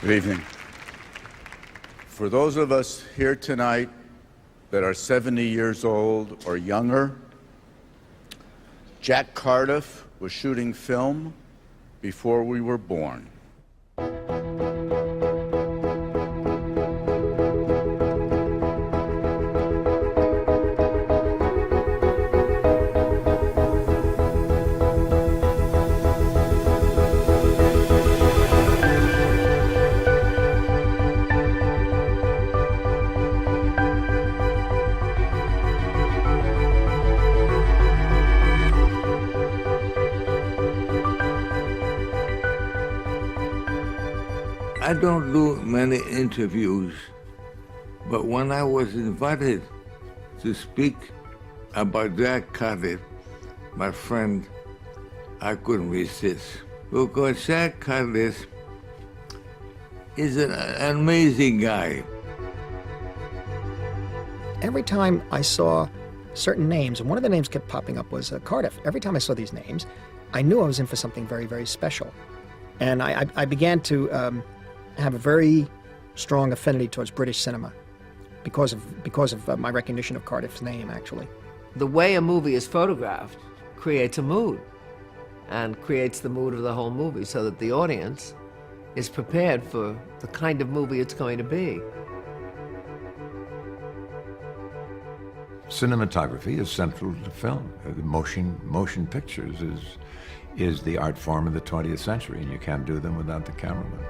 Good evening. For those of us here tonight that are 70 years old or younger, Jack Cardiff was shooting film before we were born. I don't do many interviews, but when I was invited to speak about Jack Cardiff, my friend, I couldn't resist. Because Jack Cardiff is an amazing guy. Every time I saw certain names, and one of the names kept popping up was Cardiff. Every time I saw these names, I knew I was in for something very, very special. And I began to have a very strong affinity towards British cinema because of my recognition of Cardiff's name, actually. The way a movie is photographed creates a mood and creates the mood of the whole movie so that the audience is prepared for the kind of movie it's going to be. Cinematography is central to film. Motion pictures is the art form of the 20th century, and you can't do them without the cameraman.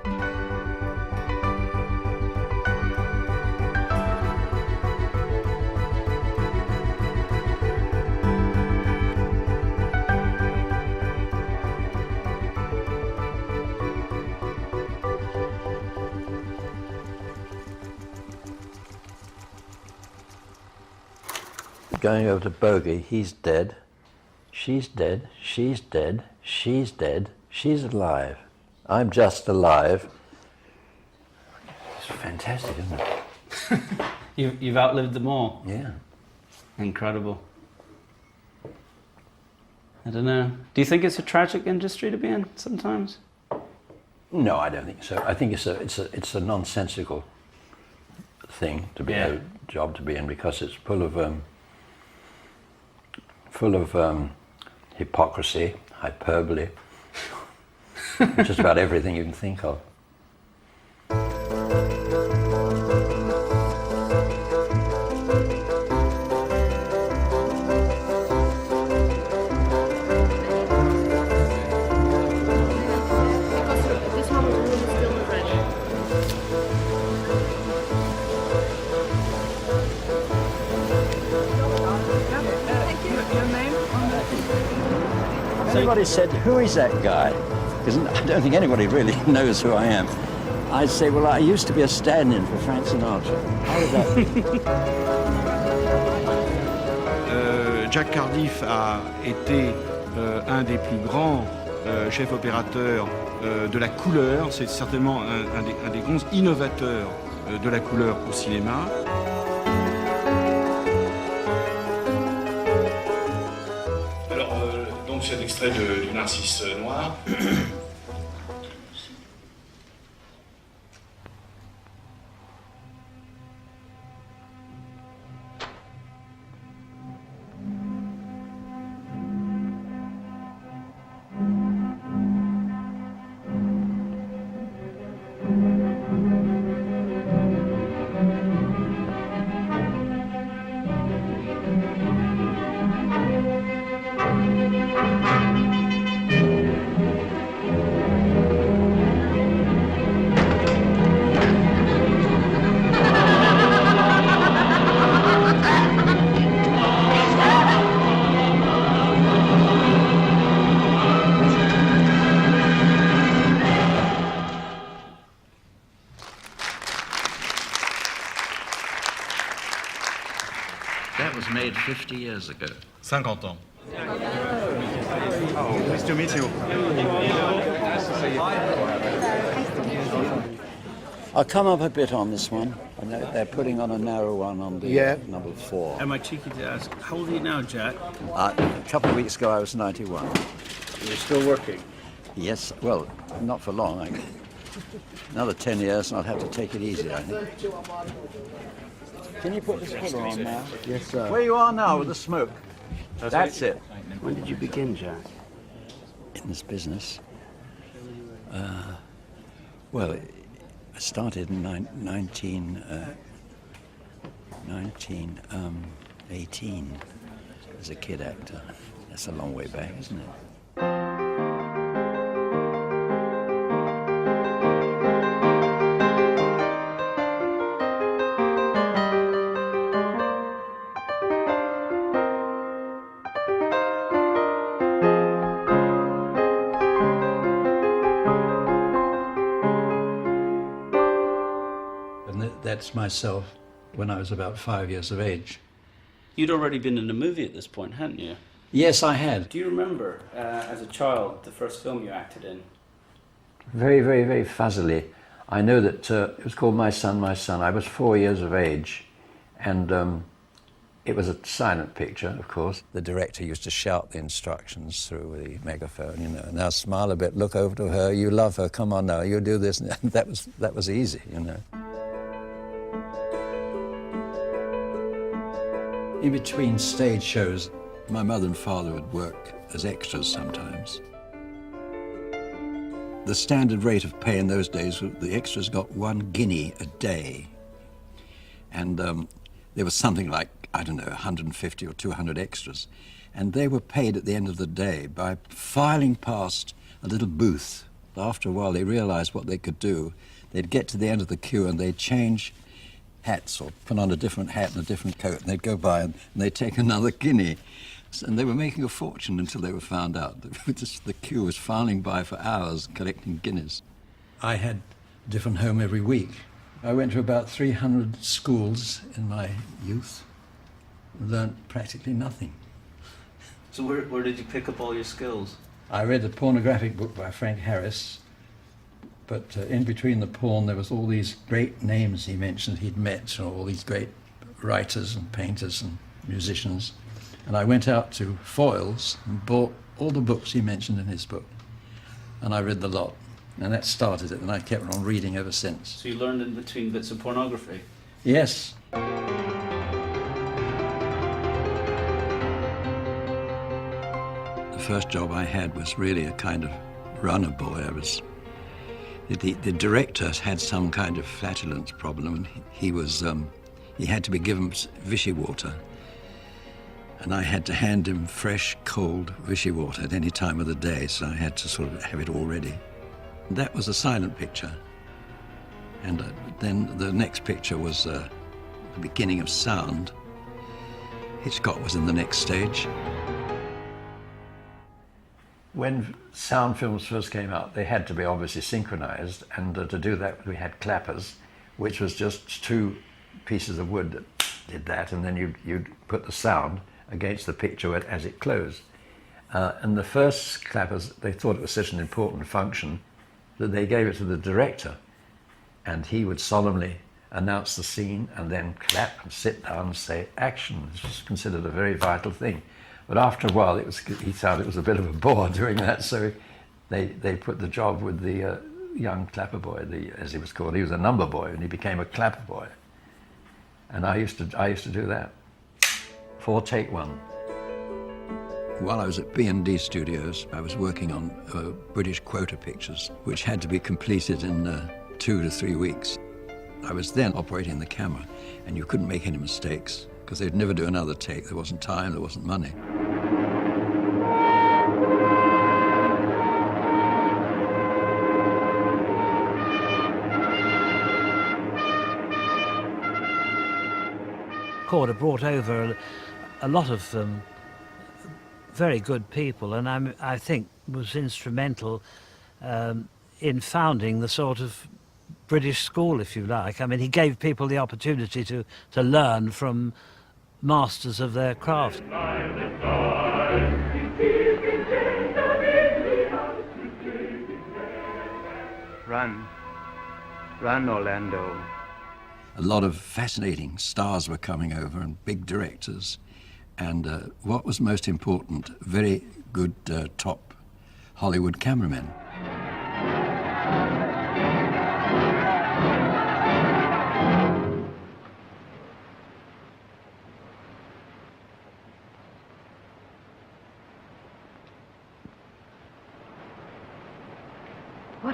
Going over to Bogey, he's dead, she's dead, she's dead, she's dead, she's alive. I'm just alive. It's fantastic, isn't it? You've outlived them all. Yeah. Incredible. I don't know. Do you think it's a tragic industry to be in sometimes? No, I don't think so. I think it's a nonsensical thing to be a job to be in because it's full of hypocrisy, hyperbole, just about everything you can think of. Somebody said, "Who is that guy?" Because I don't think anybody really knows who I am. I'd say, well, I used to be a stand-in for Frank Sinatra. How would that be? Jack Cardiff a été un des plus grands chefs opérateurs de la couleur. C'est certainement un des grands innovateurs de la couleur au cinéma. C'est un extrait du Narcisse noir. That was made 50 years ago. 50 ans. Oh, nice to meet you. I'll come up a bit on this one. I know they're putting on a narrow one on the number 4. Am I cheeky to ask, how old are you now, Jack? A couple of weeks ago, I was 91. You're still working? Yes, well, not for long. Another 10 years and I'll have to take it easy, I think. Can you put this cover on now? Yes, sir. Where you are now with the smoke. That's it. When did you begin, Jack? In this business? Well, I started in 1918 as a kid actor. That's a long way back, isn't it? That's myself when I was about 5 years of age. You'd already been in a movie at this point, hadn't you? Yes, I had. Do you remember, as a child, the first film you acted in? Very, very, very fuzzily. I know that it was called My Son, My Son. I was 4 years of age, and it was a silent picture, of course. The director used to shout the instructions through the megaphone, you know, now smile a bit, look over to her, you love her, come on now, you do this. And that was easy, you know. In between stage shows, my mother and father would work as extras sometimes. The standard rate of pay in those days, the extras got 1 guinea a day. And there was something like, I don't know, 150 or 200 extras. And they were paid at the end of the day by filing past a little booth. After a while, they realized what they could do. They'd get to the end of the queue and they'd change hats or put on a different hat and a different coat, and they'd go by and they'd take another guinea. And they were making a fortune until they were found out. The queue was filing by for hours collecting guineas. I had a different home every week. I went to about 300 schools in my youth and learned practically nothing. So where did you pick up all your skills? I read a pornographic book by Frank Harris, but in between the porn there was all these great names he mentioned he'd met, all these great writers and painters and musicians. And I went out to Foyle's and bought all the books he mentioned in his book. And I read the lot. And that started it, and I kept on reading ever since. So you learned in between bits of pornography? Yes. The first job I had was really a kind of runner boy. The director had some kind of flatulence problem, and he had to be given Vichy water. And I had to hand him fresh, cold Vichy water at any time of the day, so I had to sort of have it all ready. That was a silent picture. And then the next picture was the beginning of sound. Hitchcock was in the next stage. When sound films first came out, they had to be obviously synchronized, and to do that we had clappers, which was just 2 pieces of wood that did that, and then you'd put the sound against the picture as it closed. And the first clappers, they thought it was such an important function that they gave it to the director, and he would solemnly announce the scene and then clap and sit down and say action. This was considered a very vital thing. But after a while, he found it was a bit of a bore doing that, so they put the job with the young clapper boy, as he was called. He was a number boy, and he became a clapper boy. And I used to do that. 4 take 1. While I was at B&D Studios, I was working on British quota pictures, which had to be completed in 2 to 3 weeks. I was then operating the camera, and you couldn't make any mistakes, because they'd never do another take. There wasn't time, there wasn't money. Corder brought over a lot of very good people, and I think was instrumental in founding the sort of British school, if you like. I mean, he gave people the opportunity to learn from masters of their craft. Run. Run, Orlando. A lot of fascinating stars were coming over and big directors. And what was most important, very good top Hollywood cameramen.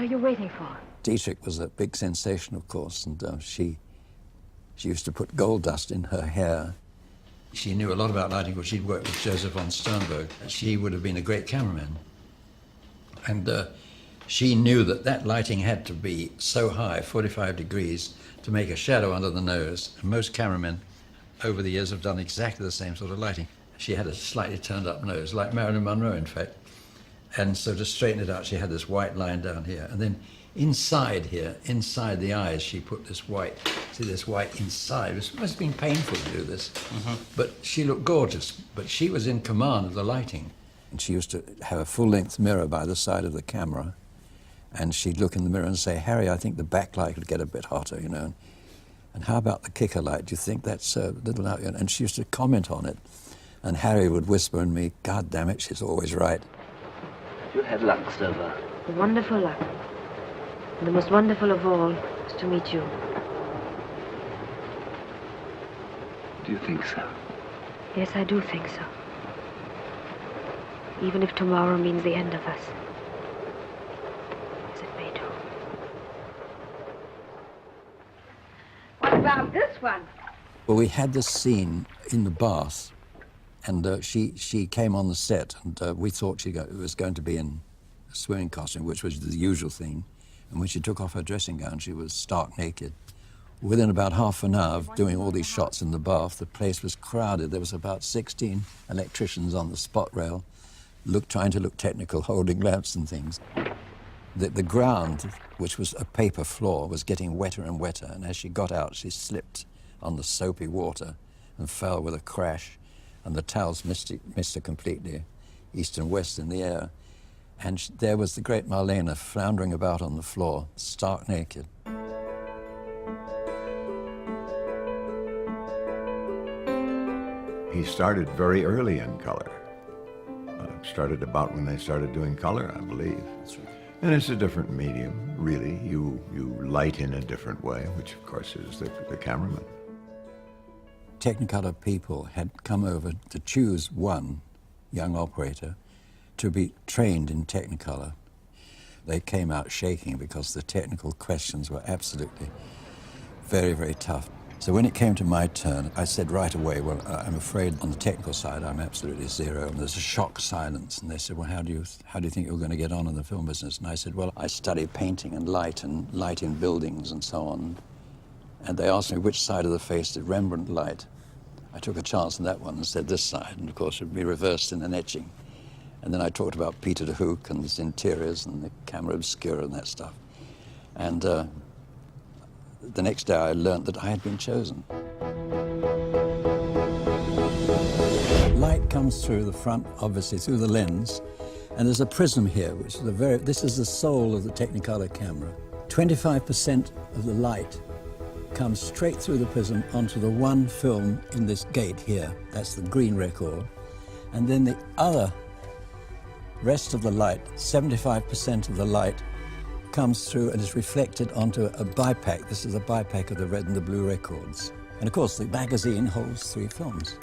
are you waiting for? Dietrich was a big sensation, of course, and she used to put gold dust in her hair. She knew a lot about lighting because she'd worked with Joseph von Sternberg. She would have been a great cameraman. And she knew that that lighting had to be so high, 45 degrees, to make a shadow under the nose. And most cameramen over the years have done exactly the same sort of lighting. She had a slightly turned up nose, like Marilyn Monroe, in fact. And so to straighten it out, she had this white line down here. And then inside here, inside the eyes, she put this white, see this white inside. It must have been painful to do this. But she looked gorgeous. But she was in command of the lighting. And she used to have a full-length mirror by the side of the camera. And she'd look in the mirror and say, Harry, I think the backlight would get a bit hotter, you know. And how about the kicker light? Do you think that's a little out? And she used to comment on it. And Harry would whisper in me, God damn it, she's always right. You had luck, Silver. Wonderful luck. And the most wonderful of all is to meet you. Do you think so? Yes, I do think so. Even if tomorrow means the end of us. As it may do. What about this one? Well, we had this scene in the bath, and she came on the set, and we thought she was going to be in a swimming costume, which was the usual thing. And when she took off her dressing gown, she was stark naked. Within about half an hour of doing all these shots in the bath, the place was crowded. There was about 16 electricians on the spot rail, trying to look technical, holding lamps and things. The ground, which was a paper floor, was getting wetter and wetter, and as she got out, she slipped on the soapy water and fell with a crash, and the towels missed her completely, east and west in the air. And there was the great Marlene floundering about on the floor, stark naked. He started very early in color. Started about when they started doing color, I believe. That's right. And it's a different medium, really. You light in a different way, which of course is the cameraman. Technicolor people had come over to choose one young operator to be trained in Technicolor. They came out shaking because the technical questions were absolutely very, very tough. So when it came to my turn, I said right away, well, I'm afraid on the technical side, I'm absolutely zero. And there's a shocked silence. And they said, well, how do you think you're going to get on in the film business? And I said, well, I study painting and light in buildings and so on. And they asked me which side of the face did Rembrandt light. I took a chance on that one and said this side. And of course, it would be reversed in an etching. And then I talked about Peter de Hoek and his interiors and the camera obscura and that stuff. And the next day I learned that I had been chosen. Light comes through the front, obviously, through the lens, and there's a prism here, which is this is the soul of the Technicolor camera. 25% of the light comes straight through the prism onto the one film in this gate here. That's the green record. And then the other rest of the light, 75% of the light, comes through and is reflected onto a bipack. This is a bipack of the red and the blue records. And of course, the magazine holds 3 films.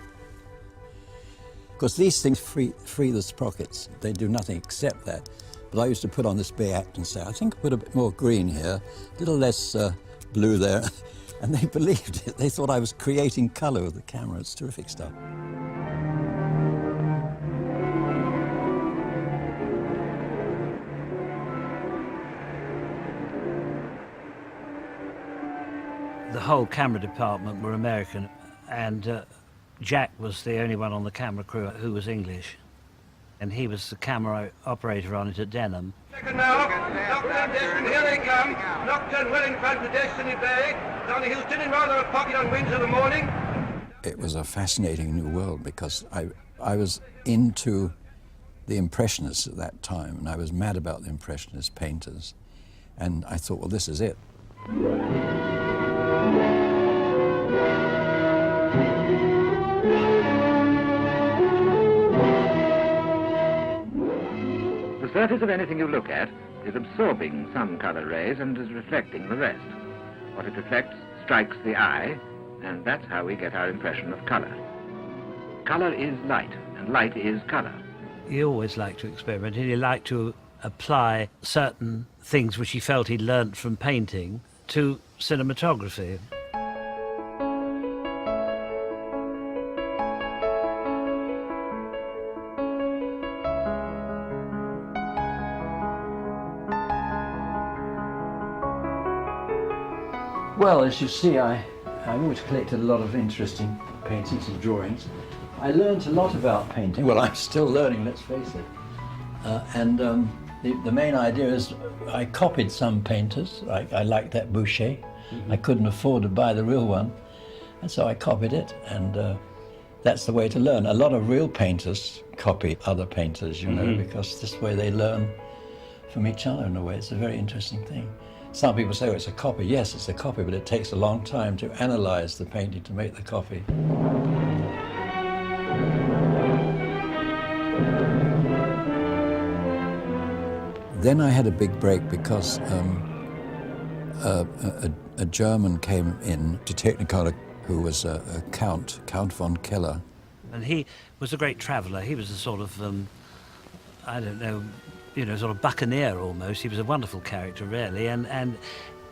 Of course, these things free the sprockets. They do nothing except that. But I used to put on this big act and say, I think I'll put a bit more green here, a little less blue there. And they believed it. They thought I was creating color with the camera. It's terrific stuff. The whole camera department were American, and Jack was the only one on the camera crew who was English. And he was the camera operator on it at Denham. Second now, Nocturne and Destiny, here they come. Nocturne well in front of Destiny Bay. Johnny Houston in rather a pocket on wings of the morning. It was a fascinating new world because I was into the Impressionists at that time, and I was mad about the Impressionist painters. And I thought, well, this is it. The surface of anything you look at is absorbing some color rays and is reflecting the rest. What it reflects strikes the eye, and that's how we get our impression of color. Color is light, and light is color. You always like to experiment, and you like to apply certain things which he felt he'd learnt from painting to cinematography. Well, as you see, I've always collected a lot of interesting paintings and drawings. I learned a lot about painting. Well, I'm still learning, let's face it. The main idea is I copied some painters. I liked that Boucher. I couldn't afford to buy the real one, and so I copied it, and that's the way to learn. A lot of real painters copy other painters, you know, because this way they learn from each other in a way. It's a very interesting thing. Some people say, oh, it's a copy. Yes, it's a copy, but it takes a long time to analyze the painting to make the copy. Then I had a big break because a German came in to Technicolor who was a Count von Keller. And he was a great traveller. He was a sort of, I don't know, you know, sort of buccaneer almost. He was a wonderful character, really. And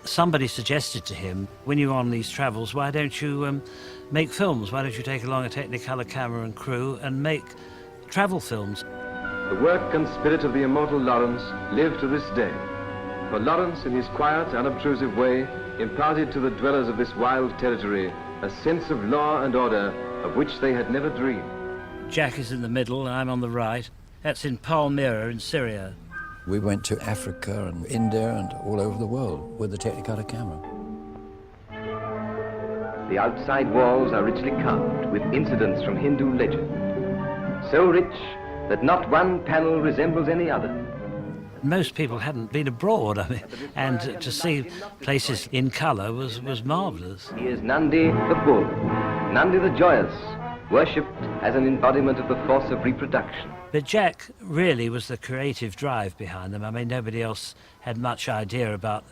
somebody suggested to him, when you're on these travels, why don't you make films? Why don't you take along a Technicolor camera and crew and make travel films? The work and spirit of the immortal Lawrence live to this day. For Lawrence, in his quiet, unobtrusive way, imparted to the dwellers of this wild territory a sense of law and order of which they had never dreamed. Jack is in the middle and I'm on the right. That's in Palmyra in Syria. We went to Africa and India and all over the world with the Technicolor camera. The outside walls are richly carved with incidents from Hindu legend. So rich that not one panel resembles any other. Most people hadn't been abroad, I mean, and to see places in colour was marvellous. He is Nandi the bull, Nandi the joyous, worshipped as an embodiment of the force of reproduction. But Jack really was the creative drive behind them. I mean, nobody else had much idea about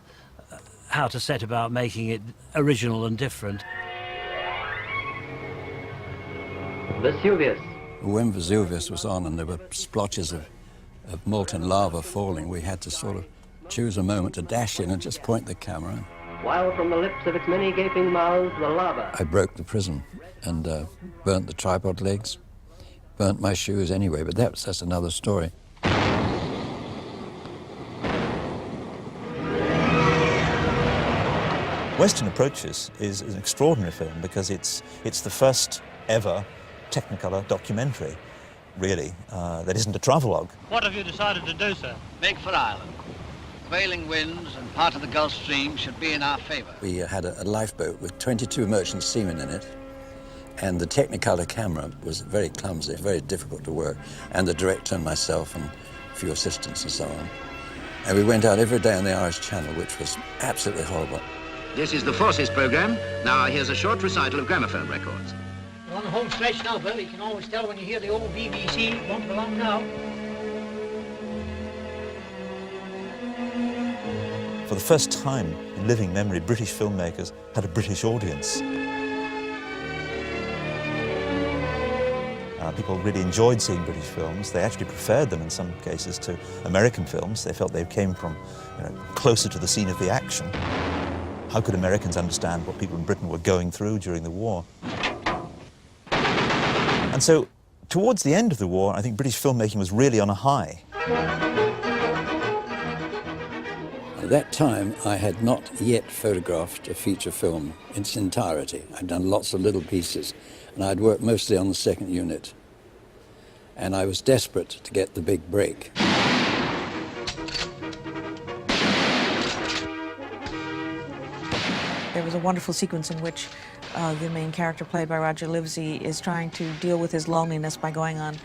how to set about making it original and different. Vesuvius. When Vesuvius was on and there were splotches of molten lava falling, we had to sort of choose a moment to dash in and just point the camera. While from the lips of its many gaping mouths, the lava. I broke the prism and burnt the tripod legs, burnt my shoes anyway, but that's another story. Western Approaches is an extraordinary film because it's the first ever Technicolor documentary, really, that isn't a travelogue. What have you decided to do, sir? Make for Ireland. Prevailing winds and part of the Gulf Stream should be in our favour. We had a lifeboat with 22 merchant seamen in it, and the Technicolor camera was very clumsy, very difficult to work, and the director and myself and a few assistants and so on. And we went out every day on the Irish Channel, which was absolutely horrible. This is the Forces programme. Now here's a short recital of gramophone records. We're on the home stretch now, Bill. You can always tell when you hear the old BBC bumping along now. For the first time in living memory, British filmmakers had a British audience. People really enjoyed seeing British films. They actually preferred them in some cases to American films. They felt they came from, closer to the scene of the action. How could Americans understand what people in Britain were going through during the war? And so, towards the end of the war, I think British filmmaking was really on a high. At that time, I had not yet photographed a feature film in its entirety. I'd done lots of little pieces, and I'd worked mostly on the second unit. And I was desperate to get the big break. There was a wonderful sequence in which the main character, played by Roger Livesey, is trying to deal with his loneliness by going on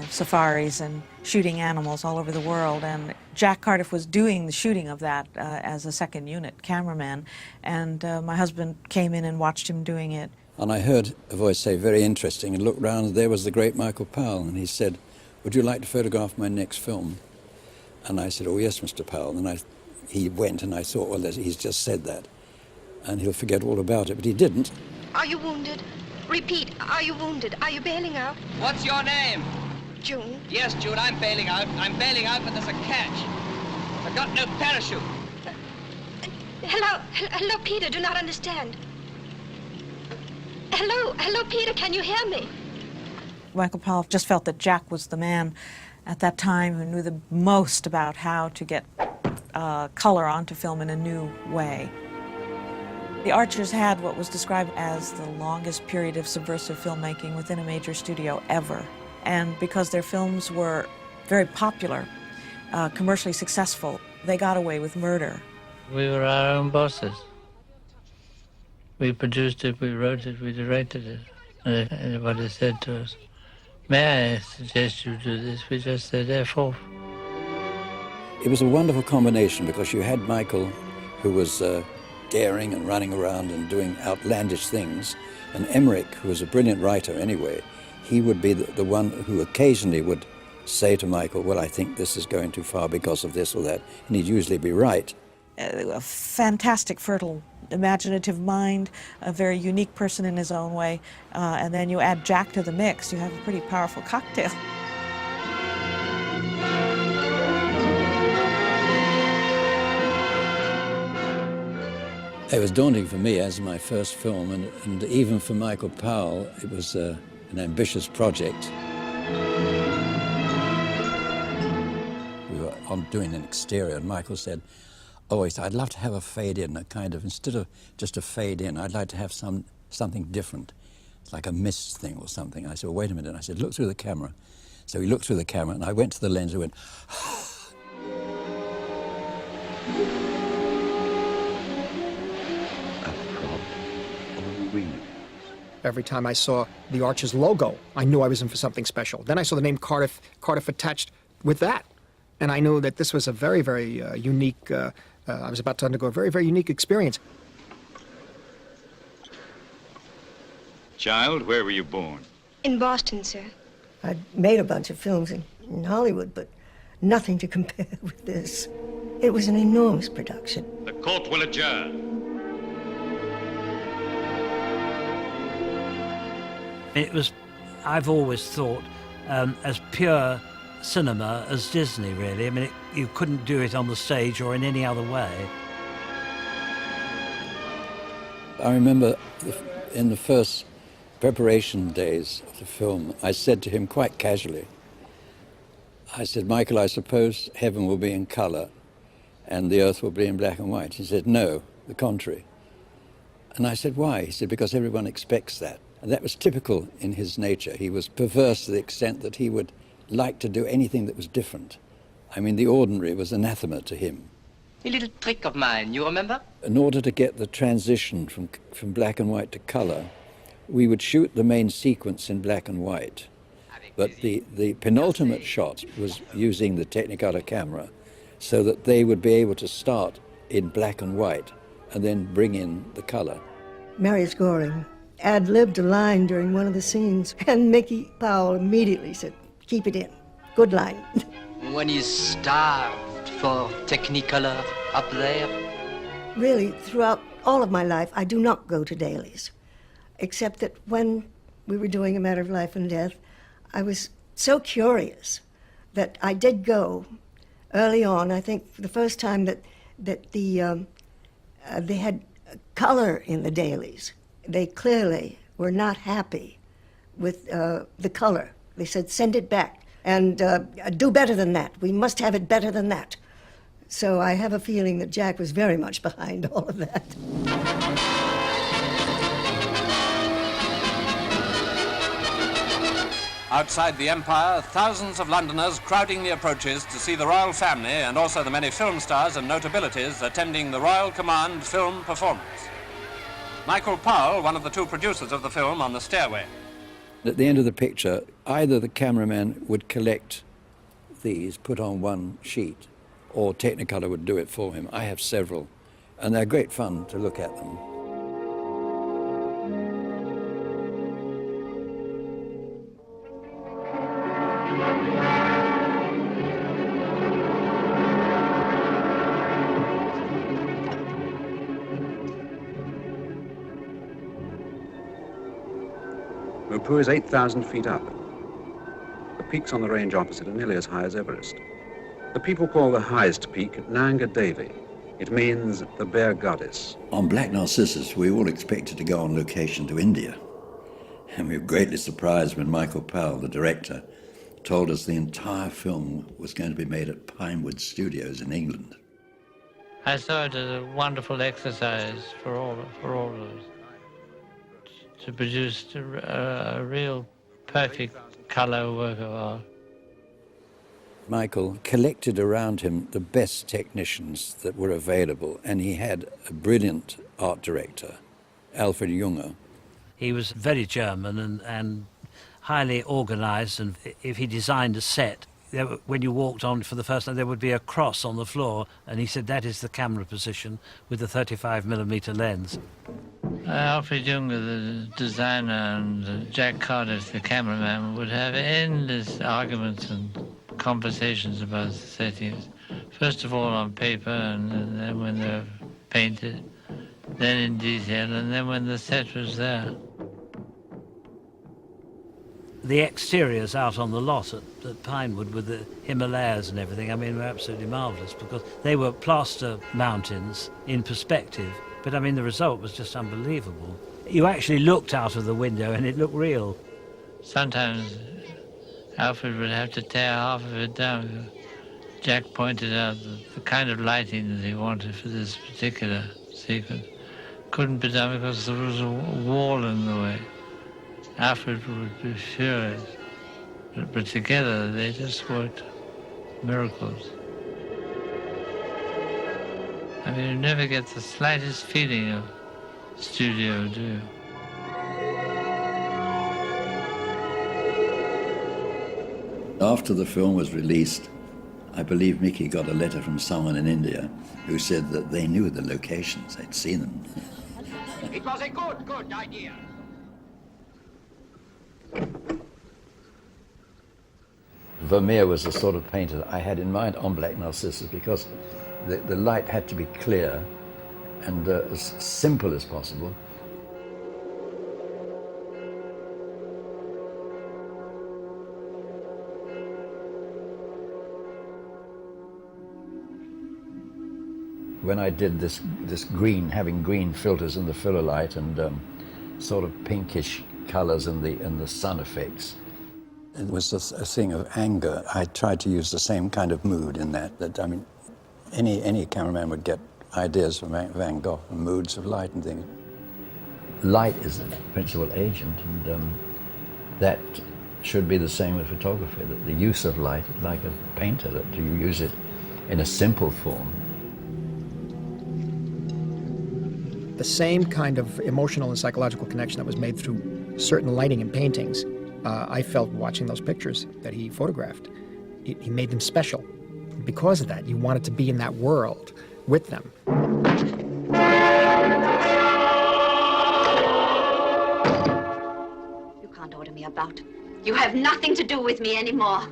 safaris and shooting animals all over the world. And Jack Cardiff was doing the shooting of that as a second unit cameraman. And my husband came in and watched him doing it. And I heard a voice say, very interesting, and looked round, and there was the great Michael Powell, and he said, would you like to photograph my next film? And I said, oh yes, Mr. Powell. And he went, and I thought, well, he's just said that, and he'll forget all about it, but he didn't. Are you wounded? Repeat, are you wounded? Are you bailing out? What's your name? June. Yes, June, I'm bailing out. I'm bailing out, but there's a catch. I've got no parachute. Hello, Peter, do not understand. Hello, Peter, can you hear me? Michael Powell just felt that Jack was the man at that time who knew the most about how to get color onto film in a new way. The Archers had what was described as the longest period of subversive filmmaking within a major studio ever. And because their films were very popular, commercially successful, they got away with murder. We were our own bosses. We produced it, we wrote it, we directed it. And if anybody said to us, "May I suggest you do this?" we just said, "F off." It was a wonderful combination because you had Michael, who was daring and running around and doing outlandish things, and Emmerich, who was a brilliant writer anyway. He would be the one who occasionally would say to Michael, well, I think this is going too far because of this or that, and he'd usually be right. A fantastic, fertile, imaginative mind, a very unique person in his own way, and then you add Jack to the mix, you have a pretty powerful cocktail. It was daunting for me as my first film, and even for Michael Powell, it was an ambitious project. We were doing an exterior, and Michael said, oh, he said, I'd love to have a fade in, a kind of, instead of just a fade in, I'd like to have something different, like a mist thing or something. I said, well, wait a minute. I said, look through the camera. So he looked through the camera, and I went to the lens and went, Every time I saw the Archers logo, I knew I was in for something special. Then I saw the name Cardiff attached with that. And I knew that this was a very, very unique, I was about to undergo a very, very unique experience. Child, where were you born? In Boston, sir. I'd made a bunch of films in Hollywood, but nothing to compare with this. It was an enormous production. The court will adjourn. It was, I've always thought, as pure cinema as Disney, really. I mean, you couldn't do it on the stage or in any other way. I remember in the first preparation days of the film, I said to him quite casually, I said, Michael, I suppose heaven will be in color and the earth will be in black and white. He said, no, the contrary. And I said, why? He said, because everyone expects that. And that was typical in his nature. He was perverse to the extent that he would like to do anything that was different. I mean, the ordinary was anathema to him. A little trick of mine, you remember? In order to get the transition from black and white to color, we would shoot the main sequence in black and white. But the penultimate shot was using the Technicolor camera so that they would be able to start in black and white and then bring in the color. Marius Goring ad-libbed a line during one of the scenes, and Mickey Powell immediately said, keep it in. Good line. When you starved for Technicolor up there? Really, throughout all of my life, I do not go to dailies, except that when we were doing A Matter of Life and Death, I was so curious that I did go early on. I think for the first time that they had color in the dailies. They clearly were not happy with the color. They said, send it back and do better than that. We must have it better than that. So I have a feeling that Jack was very much behind all of that. Outside the Empire, thousands of Londoners crowding the approaches to see the royal family and also the many film stars and notabilities attending the Royal Command film performance. Michael Powell, one of the two producers of the film, on the stairway. At the end of the picture, either the cameraman would collect these, put on one sheet, or Technicolor would do it for him. I have several, and they're great fun to look at them. Mopur is 8,000 feet up. The peaks on the range opposite are nearly as high as Everest. The people call the highest peak Nanga Devi. It means the bear goddess. On Black Narcissus, we all expected to go on location to India. And we were greatly surprised when Michael Powell, the director, told us the entire film was going to be made at Pinewood Studios in England. I saw it as a wonderful exercise for all of us to produce a real perfect colour work of art. Michael collected around him the best technicians that were available, and he had a brilliant art director, Alfred Junger. He was very German and highly organised, and if he designed a set, when you walked on for the first time, there would be a cross on the floor, and he said that is the camera position with the 35mm lens. Alfred Junger, the designer, and Jack Cardiff, the cameraman, would have endless arguments and conversations about the settings. First of all on paper, and then when they're painted, then in detail, and then when the set was there. The exteriors out on the lot at Pinewood with the Himalayas and everything, I mean, were absolutely marvellous because they were plaster mountains in perspective, but I mean, the result was just unbelievable. You actually looked out of the window and it looked real. Sometimes Alfred would have to tear half of it down. Jack pointed out the kind of lighting that he wanted for this particular sequence couldn't be done because there was a wall in the way. Alfred would be furious, but together they just worked miracles. I mean, you never get the slightest feeling of studio, do you? After the film was released, I believe Mickey got a letter from someone in India who said that they knew the locations, they'd seen them. It was a good idea. Vermeer was the sort of painter I had in mind on Black Narcissus because the light had to be clear and as simple as possible. When I did this green, having green filters in the filler light and sort of pinkish colors in the sun effects, it was a thing of anger. I tried to use the same kind of mood in that I mean, any cameraman would get ideas from Van Gogh and moods of light and things. Light is the principal agent, and that should be the same with photography, that the use of light, like a painter, that you use it in a simple form. The same kind of emotional and psychological connection that was made through certain lighting and paintings, I felt watching those pictures that he photographed. He made them special. Because of that, you wanted to be in that world with them. You can't order me about. You have nothing to do with me anymore.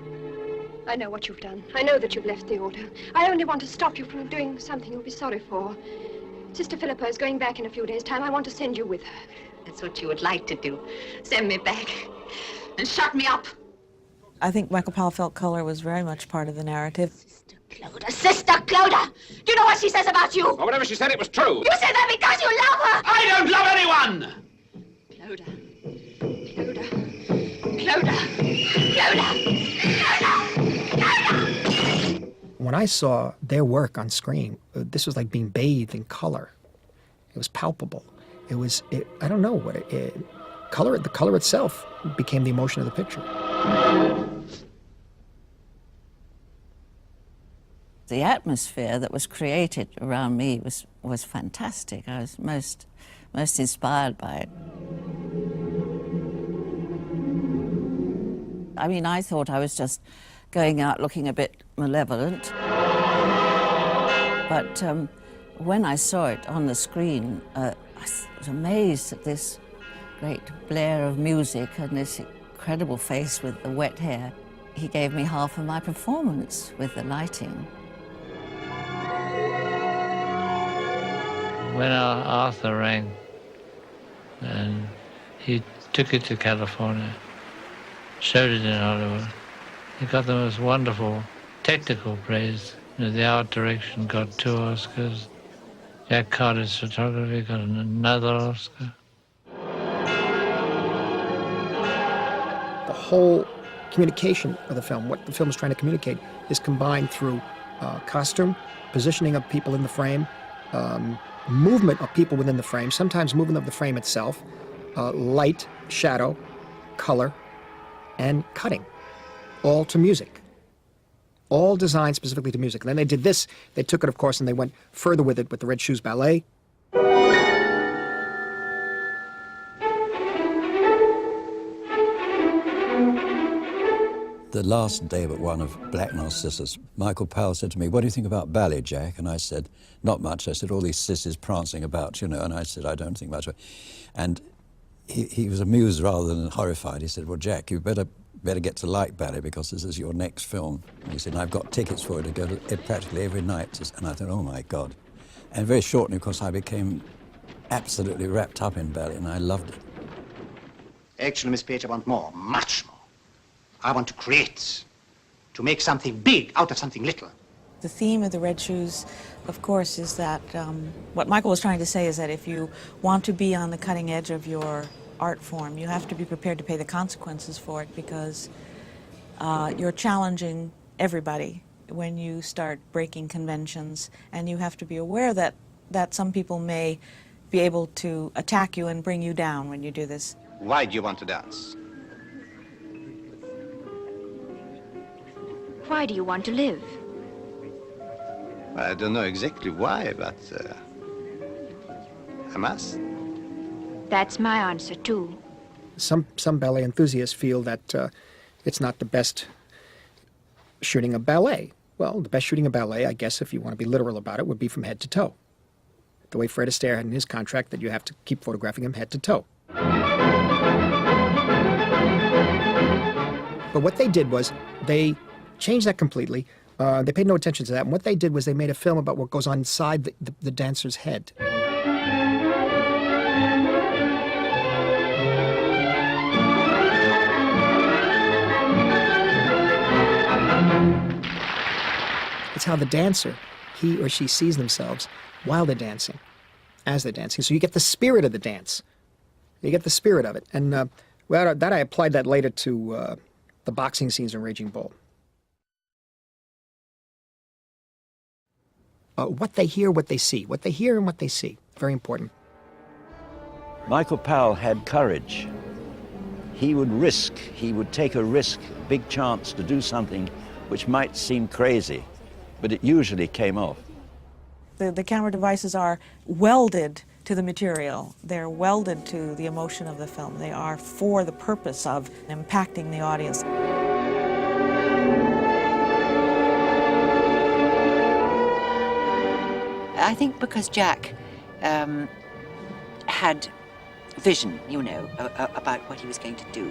I know what you've done. I know that you've left the order. I only want to stop you from doing something you'll be sorry for. Sister Philippa is going back in a few days' time. I want to send you with her. That's what you would like to do. Send me back and shut me up. I think Michael Powell felt color was very much part of the narrative. Sister Clodagh! Do you know what she says about you? Well, whatever she said, it was true. You said that because you love her! I don't love anyone! Clodagh! When I saw their work on screen, this was like being bathed in color. It was palpable. I don't know what the color itself became the emotion of the picture. The atmosphere that was created around me was fantastic. I was most inspired by it. I mean, I thought I was just going out looking a bit malevolent. But when I saw it on the screen, I was amazed at this great blare of music and this incredible face with the wet hair. He gave me half of my performance with the lighting. When Arthur rang, and he took it to California, showed it in Hollywood, He got the most wonderful technical praise. You know, the art direction got 2 Oscars. Jack Cardiff's photography got another Oscar. The whole communication of the film, what the film is trying to communicate, is combined through costume, positioning of people in the frame, movement of people within the frame, sometimes movement of the frame itself, light, shadow, color, and cutting, all to music. All designed specifically to music. And then they did this, they took it, of course, and they went further with it with the Red Shoes Ballet. The last day but one of Black Narcissus, Michael Powell said to me, "What do you think about ballet, Jack?" And I said, "Not much." I said, "All these sissies prancing about, you know." And I said, "I don't think much of it." And he was amused rather than horrified. He said, "Well, Jack, you better get to like ballet because this is your next film." And he said, "And I've got tickets for it to go to it practically every night." And I thought, oh my God. And very shortly, of course, I became absolutely wrapped up in ballet, and I loved it. Actually, Miss Page, I want more, much more. I want to create, to make something big out of something little. The theme of the Red Shoes, of course, is that what Michael was trying to say is that if you want to be on the cutting edge of your art form, you have to be prepared to pay the consequences for it, because you're challenging everybody when you start breaking conventions, and you have to be aware that some people may be able to attack you and bring you down when you do this. Why do you want to dance? Why do you want to live? I don't know exactly why, but I must. That's my answer, too. Some ballet enthusiasts feel that it's not the best shooting of ballet. Well, the best shooting of ballet, I guess, if you want to be literal about it, would be from head to toe. The way Fred Astaire had in his contract that you have to keep photographing him head to toe. But what they did was they changed that completely. They paid no attention to that. And what they did was they made a film about what goes on inside the dancer's head. It's how the dancer, he or she, sees themselves while they're dancing, as they're dancing. So you get the spirit of the dance. You get the spirit of it. And well, that I applied that later to the boxing scenes in Raging Bull. What they hear, what they see. What they hear and what they see. Very important. Michael Powell had courage. He would risk, he would take a risk, big chance to do something which might seem crazy, but it usually came off. The camera devices are welded to the material. They're welded to the emotion of the film. They are for the purpose of impacting the audience. I think because Jack had vision, you know, about what he was going to do,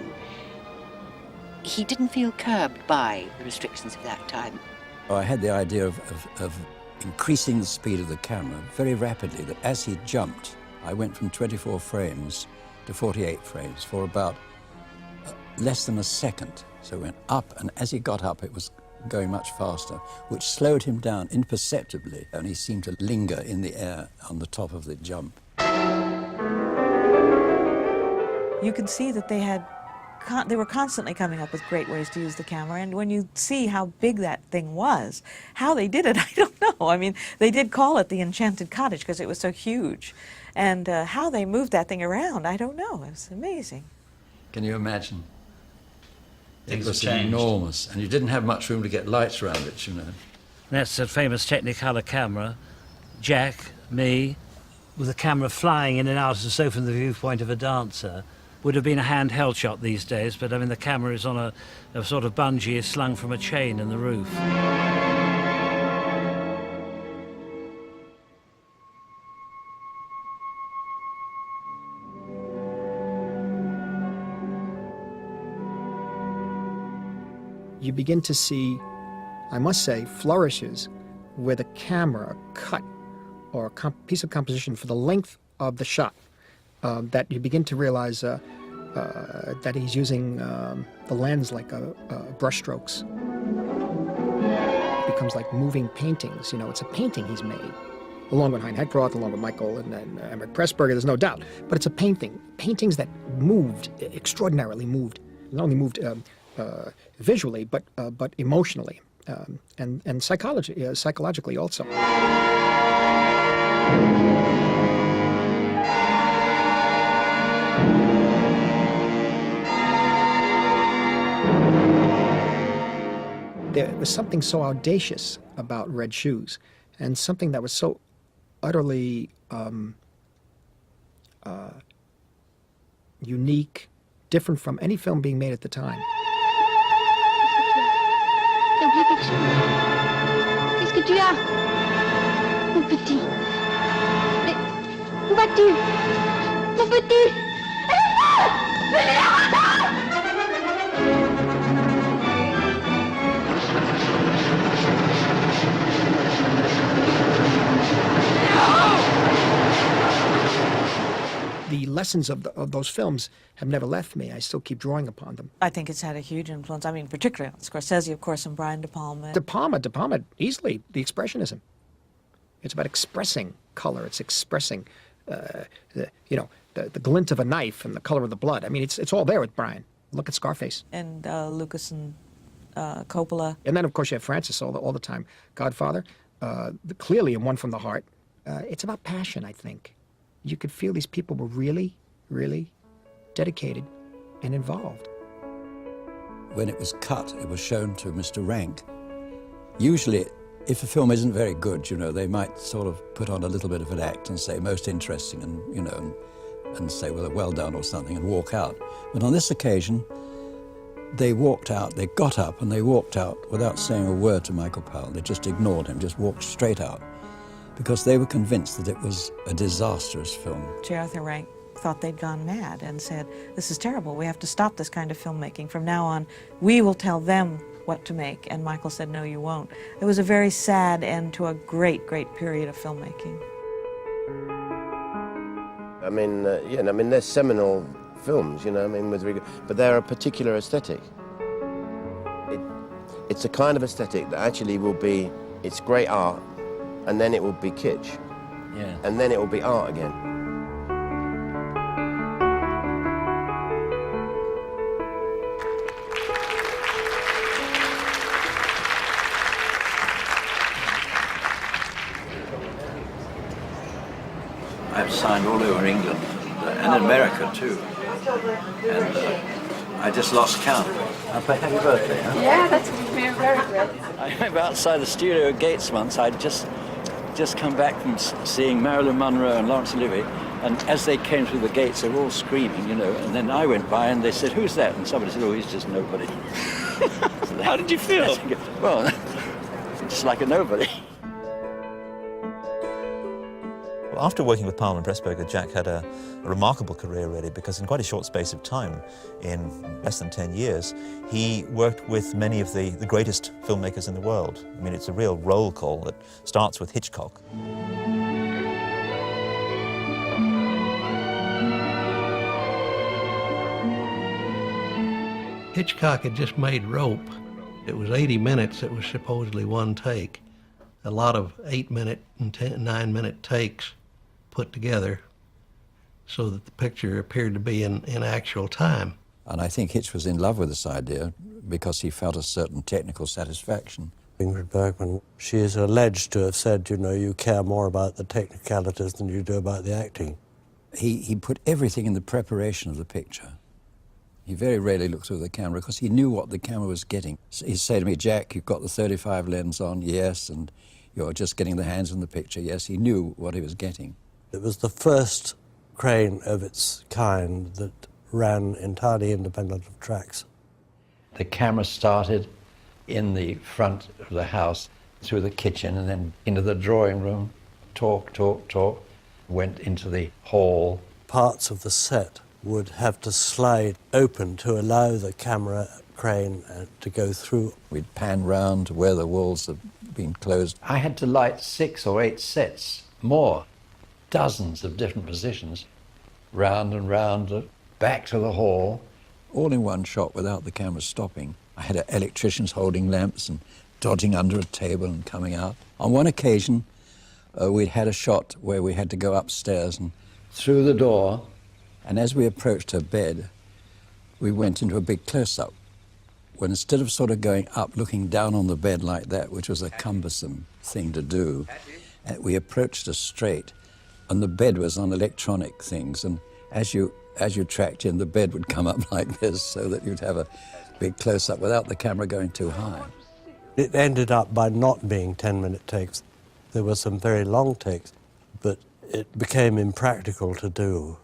he didn't feel curbed by the restrictions of that time. I had the idea of increasing the speed of the camera very rapidly, that as he jumped, I went from 24 frames to 48 frames for about less than a second. So it went up, and as he got up, it was going much faster, which slowed him down imperceptibly, and he seemed to linger in the air on the top of the jump. You could see that they were constantly coming up with great ways to use the camera, and when you see how big that thing was, how they did it, I don't know. I mean, they did call it the Enchanted Cottage because it was so huge, and how they moved that thing around, I don't know. It was amazing. Can you imagine? Things it was have changed. Enormous, and you didn't have much room to get lights around it, you know. That's a famous Technicolor camera. Jack, me, with the camera flying in and out as so from the viewpoint of a dancer. Would have been a handheld shot these days, but I mean the camera is on a sort of bungee slung from a chain in the roof. You begin to see, I must say, flourishes where the camera cut or a piece of composition for the length of the shot. That you begin to realize that he's using the lens like brush strokes. becomes like moving paintings. You know, it's a painting he's made, along with Hein Heckroth, along with Michael and Emmerich Pressburger, there's no doubt. But it's a painting. Paintings that moved, extraordinarily moved. Not only moved visually, but emotionally and psychologically also. There was something so audacious about Red Shoes, and something that was so utterly unique, different from any film being made at the time. Qu'est-ce que tu as, mon petit? Mais où vas-tu, mon petit? The lessons of those films have never left me. I still keep drawing upon them. I think it's had a huge influence. I mean, particularly on Scorsese, of course, and Brian De Palma. De Palma, easily, the Expressionism. It's about expressing color. It's expressing, the glint of a knife and the color of the blood. I mean, it's all there with Brian. Look at Scarface. And Lucas and Coppola. And then, of course, you have Francis all the time. Godfather, clearly in One from the Heart. It's about passion, I think. You could feel these people were really, really dedicated and involved. When it was cut, it was shown to Mr. Rank. Usually, if a film isn't very good, you know, they might sort of put on a little bit of an act and say, most interesting, and, you know, and say, well done or something, and walk out. But on this occasion, they walked out, they got up and they walked out without saying a word to Michael Powell. They just ignored him, just walked straight out, because they were convinced that it was a disastrous film. J. Arthur Rank thought they'd gone mad and said, this is terrible, we have to stop this kind of filmmaking. From now on, we will tell them what to make. And Michael said, no, you won't. It was a very sad end to a great, great period of filmmaking. I mean, they're seminal films, you know, I mean, but they're a particular aesthetic. It's a kind of aesthetic that actually will be, it's great art, and then it will be kitsch. Yeah. And then it will be art again. I've signed all over England and in America too. And I just lost count. Happy birthday, huh? Yeah, that's very great. I remember outside the studio gates once, I'd just come back from seeing Marilyn Monroe and Laurence Olivier, and as they came through the gates, they were all screaming, you know, and then I went by and they said, who's that? And somebody said, oh, he's just nobody. How did you feel? Well, just like a nobody. Well, after working with Powell and Pressburger, Jack had a remarkable career, really, because in quite a short space of time, in less than 10 years, he worked with many of the greatest filmmakers in the world. I mean, it's a real roll call that starts with Hitchcock. Hitchcock had just made Rope. It was 80 minutes. It was supposedly one take. A lot of 8-minute and 9-minute takes put together so that the picture appeared to be in actual time. And I think Hitch was in love with this idea because he felt a certain technical satisfaction. Ingrid Bergman, she is alleged to have said, you know, you care more about the technicalities than you do about the acting. He put everything in the preparation of the picture. He very rarely looked through the camera because he knew what the camera was getting. He'd say to me, Jack, you've got the 35 lens on, yes, and you're just getting the hands in the picture, yes. He knew what he was getting. It was the first crane of its kind that ran entirely independent of tracks. The camera started in the front of the house, through the kitchen, and then into the drawing room, talk, went into the hall. Parts of the set would have to slide open to allow the camera crane to go through. We'd pan round to where the walls had been closed. I had to light 6 or 8 sets, more, dozens of different positions, round and round, back to the hall. All in one shot without the camera stopping. I had electricians holding lamps and dodging under a table and coming out. On one occasion, we had a shot where we had to go upstairs and through the door, and as we approached her bed, we went into a big close-up. When instead of sort of going up, looking down on the bed like that, which was a cumbersome thing to do, we approached her straight, and the bed was on electronic things, and as you tracked in, the bed would come up like this so that you'd have a big close-up without the camera going too high. It ended up by not being 10-minute takes. There were some very long takes, but it became impractical to do.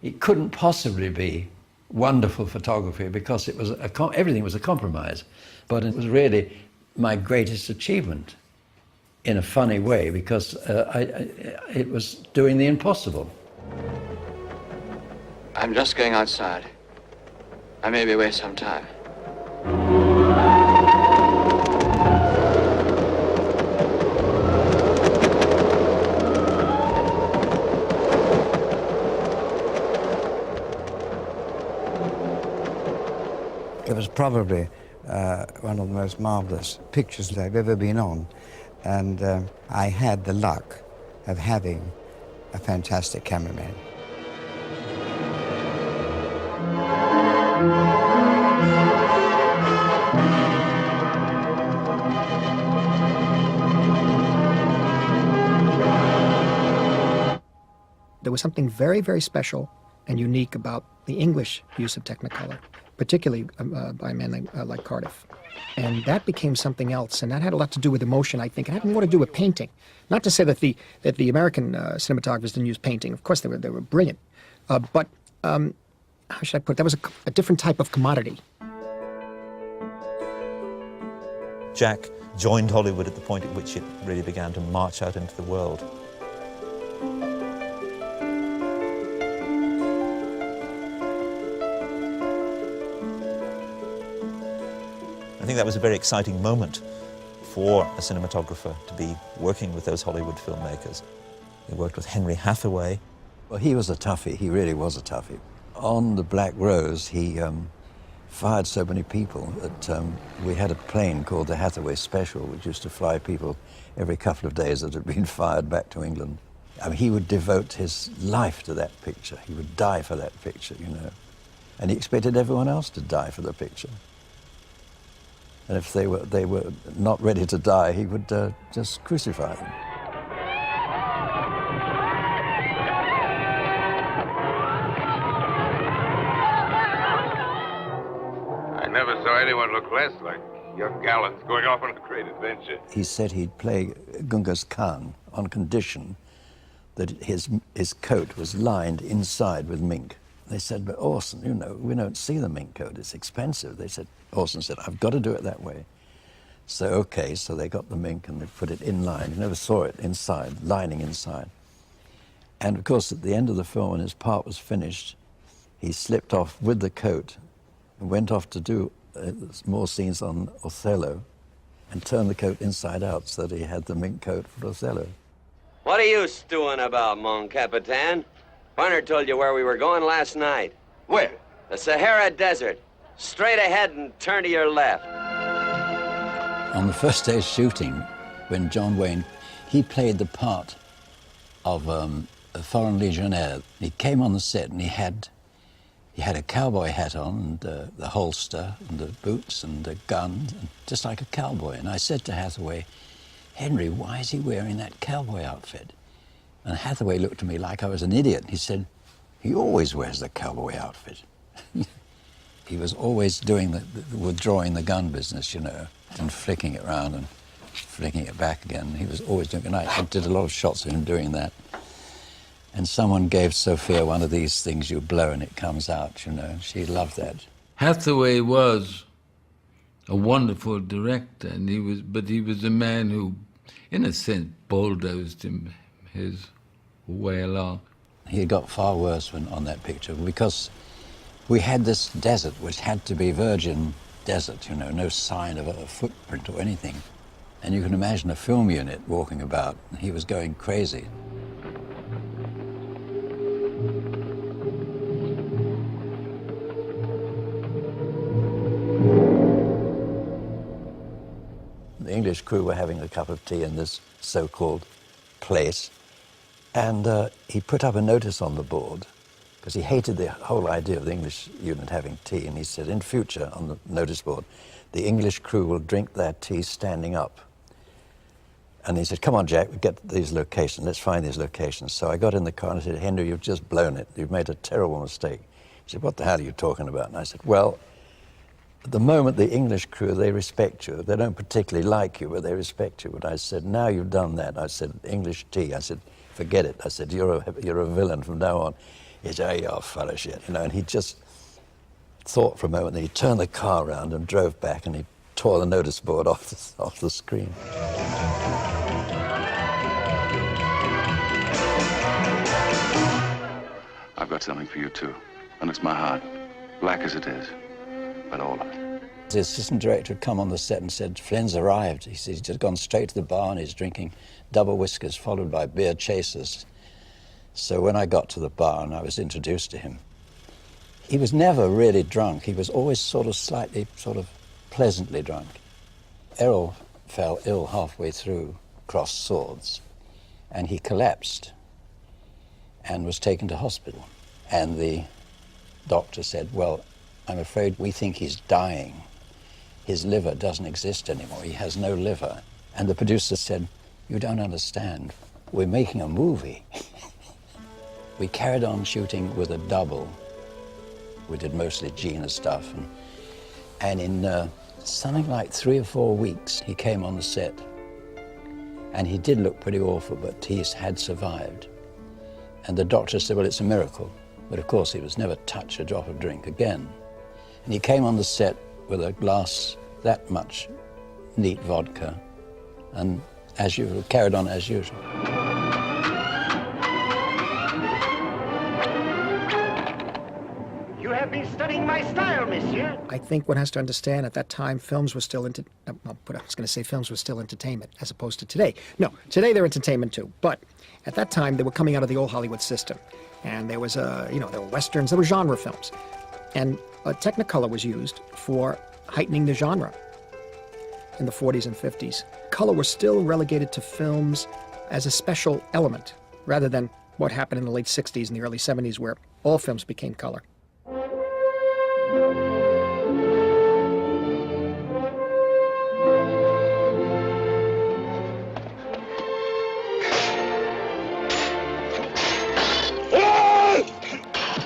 It couldn't possibly be wonderful photography because it was everything was a compromise. But it was really my greatest achievement in a funny way because it was doing the impossible. I'm just going outside. I may be away some time. It was probably one of the most marvelous pictures I've ever been on, and I had the luck of having a fantastic cameraman. There was something very, very special and unique about the English use of Technicolor, particularly by a man like Cardiff. And that became something else, and that had a lot to do with emotion, I think. It had more to do with painting. Not to say that the American cinematographers didn't use painting. Of course, they were brilliant. But how should I put it? That was a different type of commodity. Jack joined Hollywood at the point at which it really began to march out into the world. I think that was a very exciting moment for a cinematographer to be working with those Hollywood filmmakers. He worked with Henry Hathaway. Well, he was a toughie. He really was a toughie. On the Black Rose, he fired so many people that we had a plane called the Hathaway Special, which used to fly people every couple of days that had been fired back to England. I mean, he would devote his life to that picture. He would die for that picture, you know. And he expected everyone else to die for the picture. And if they were not ready to die, he would just crucify them. I never saw anyone look less like young gallants going off on a great adventure. He said he'd play Genghis Khan on condition that his coat was lined inside with mink. They said, but Orson, you know, we don't see the mink coat, it's expensive. Orson said, I've got to do it that way. So, okay, so they got the mink and they put it in line. You never saw it inside, lining inside. And of course, at the end of the film, when his part was finished, he slipped off with the coat and went off to do more scenes on Othello and turned the coat inside out so that he had the mink coat for Othello. What are you stewing about, mon Capitan? Barnard told you where we were going last night. Where? The Sahara Desert. Straight ahead and turn to your left. On the first day's shooting, when John Wayne, he played the part of a foreign legionnaire. He came on the set and he had a cowboy hat on, and the holster, and the boots, and the gun, and just like a cowboy. And I said to Hathaway, Henry, why is he wearing that cowboy outfit? And Hathaway looked at me like I was an idiot. He said, he always wears the cowboy outfit. He was always doing withdrawing the gun business, you know, and flicking it around and flicking it back again. He was always doing it. And I did a lot of shots of him doing that. And someone gave Sophia one of these things you blow and it comes out, you know. She loved that. Hathaway was a wonderful director, and he was a man who, in a sense, bulldozed him his way along. He got far worse on that picture because we had this desert which had to be virgin desert, you know, no sign of a footprint or anything. And you can imagine a film unit walking about. He was going crazy. The English crew were having a cup of tea in this so-called place, and he put up a notice on the board, because he hated the whole idea of the English unit having tea, and he said, in future, on the notice board, the English crew will drink their tea standing up. And he said, come on, Jack, we get these locations, let's find these locations. So I got in the car and I said, Henry, you've just blown it. You've made a terrible mistake. He said, what the hell are you talking about? And I said, well, at the moment, the English crew, they respect you. They don't particularly like you, but they respect you. But I said, now you've done that. I said, English tea. I said, forget it. I said, you're a villain from now on. He said, oh, you're full of shit. You know, and he just thought for a moment, then he turned the car around and drove back, and he tore the notice board off the screen. I've got something for you, too. And it's my heart. Black as it is. But all of it. The assistant director had come on the set and said, Flynn's arrived. He said he's just gone straight to the bar and he's drinking double whiskers followed by beer chasers. So when I got to the bar and I was introduced to him, he was never really drunk. He was always sort of pleasantly drunk. Errol fell ill halfway through Crossed Swords, and he collapsed and was taken to hospital. And the doctor said, well, I'm afraid we think he's dying. His liver doesn't exist anymore. He has no liver. And the producer said, you don't understand. We're making a movie. We carried on shooting with a double. We did mostly Gina stuff. And in something like 3 or 4 weeks, he came on the set. And he did look pretty awful, but he had survived. And the doctor said, well, it's a miracle. But of course, he was never touch a drop of drink again. And he came on the set with a glass that much neat vodka, and as usual, carried on as usual. You have been studying my style, monsieur. I think one has to understand at that time films were still films were still entertainment as opposed to today. No, today they're entertainment too, but at that time they were coming out of the old Hollywood system. And there was there were westerns, there were genre films. And Technicolor was used for heightening the genre in the 40s and 50s. Color was still relegated to films as a special element, rather than what happened in the late 60s and the early 70s, where all films became color.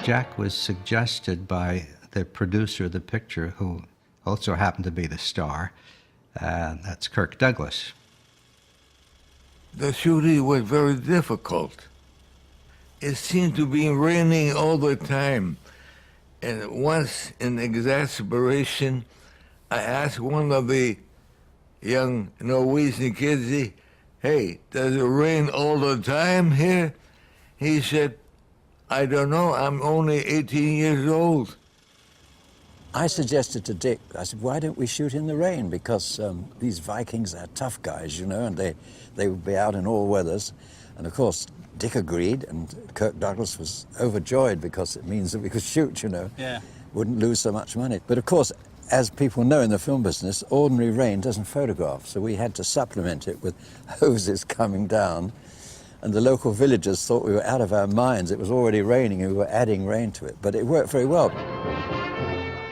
Jack was suggested by the producer of the picture, who also happened to be the star. That's Kirk Douglas. The shooting was very difficult. It seemed to be raining all the time. And once, in exasperation, I asked one of the young Norwegian kids, hey, does it rain all the time here? He said, I don't know, I'm only 18 years old. I suggested to Dick, I said, why don't we shoot in the rain? Because these Vikings are tough guys, you know, and they would be out in all weathers. And of course, Dick agreed, and Kirk Douglas was overjoyed because it means that we could shoot, you know. Yeah. Wouldn't lose so much money. But of course, as people know in the film business, ordinary rain doesn't photograph, so we had to supplement it with hoses coming down. And the local villagers thought we were out of our minds. It was already raining and we were adding rain to it, but it worked very well.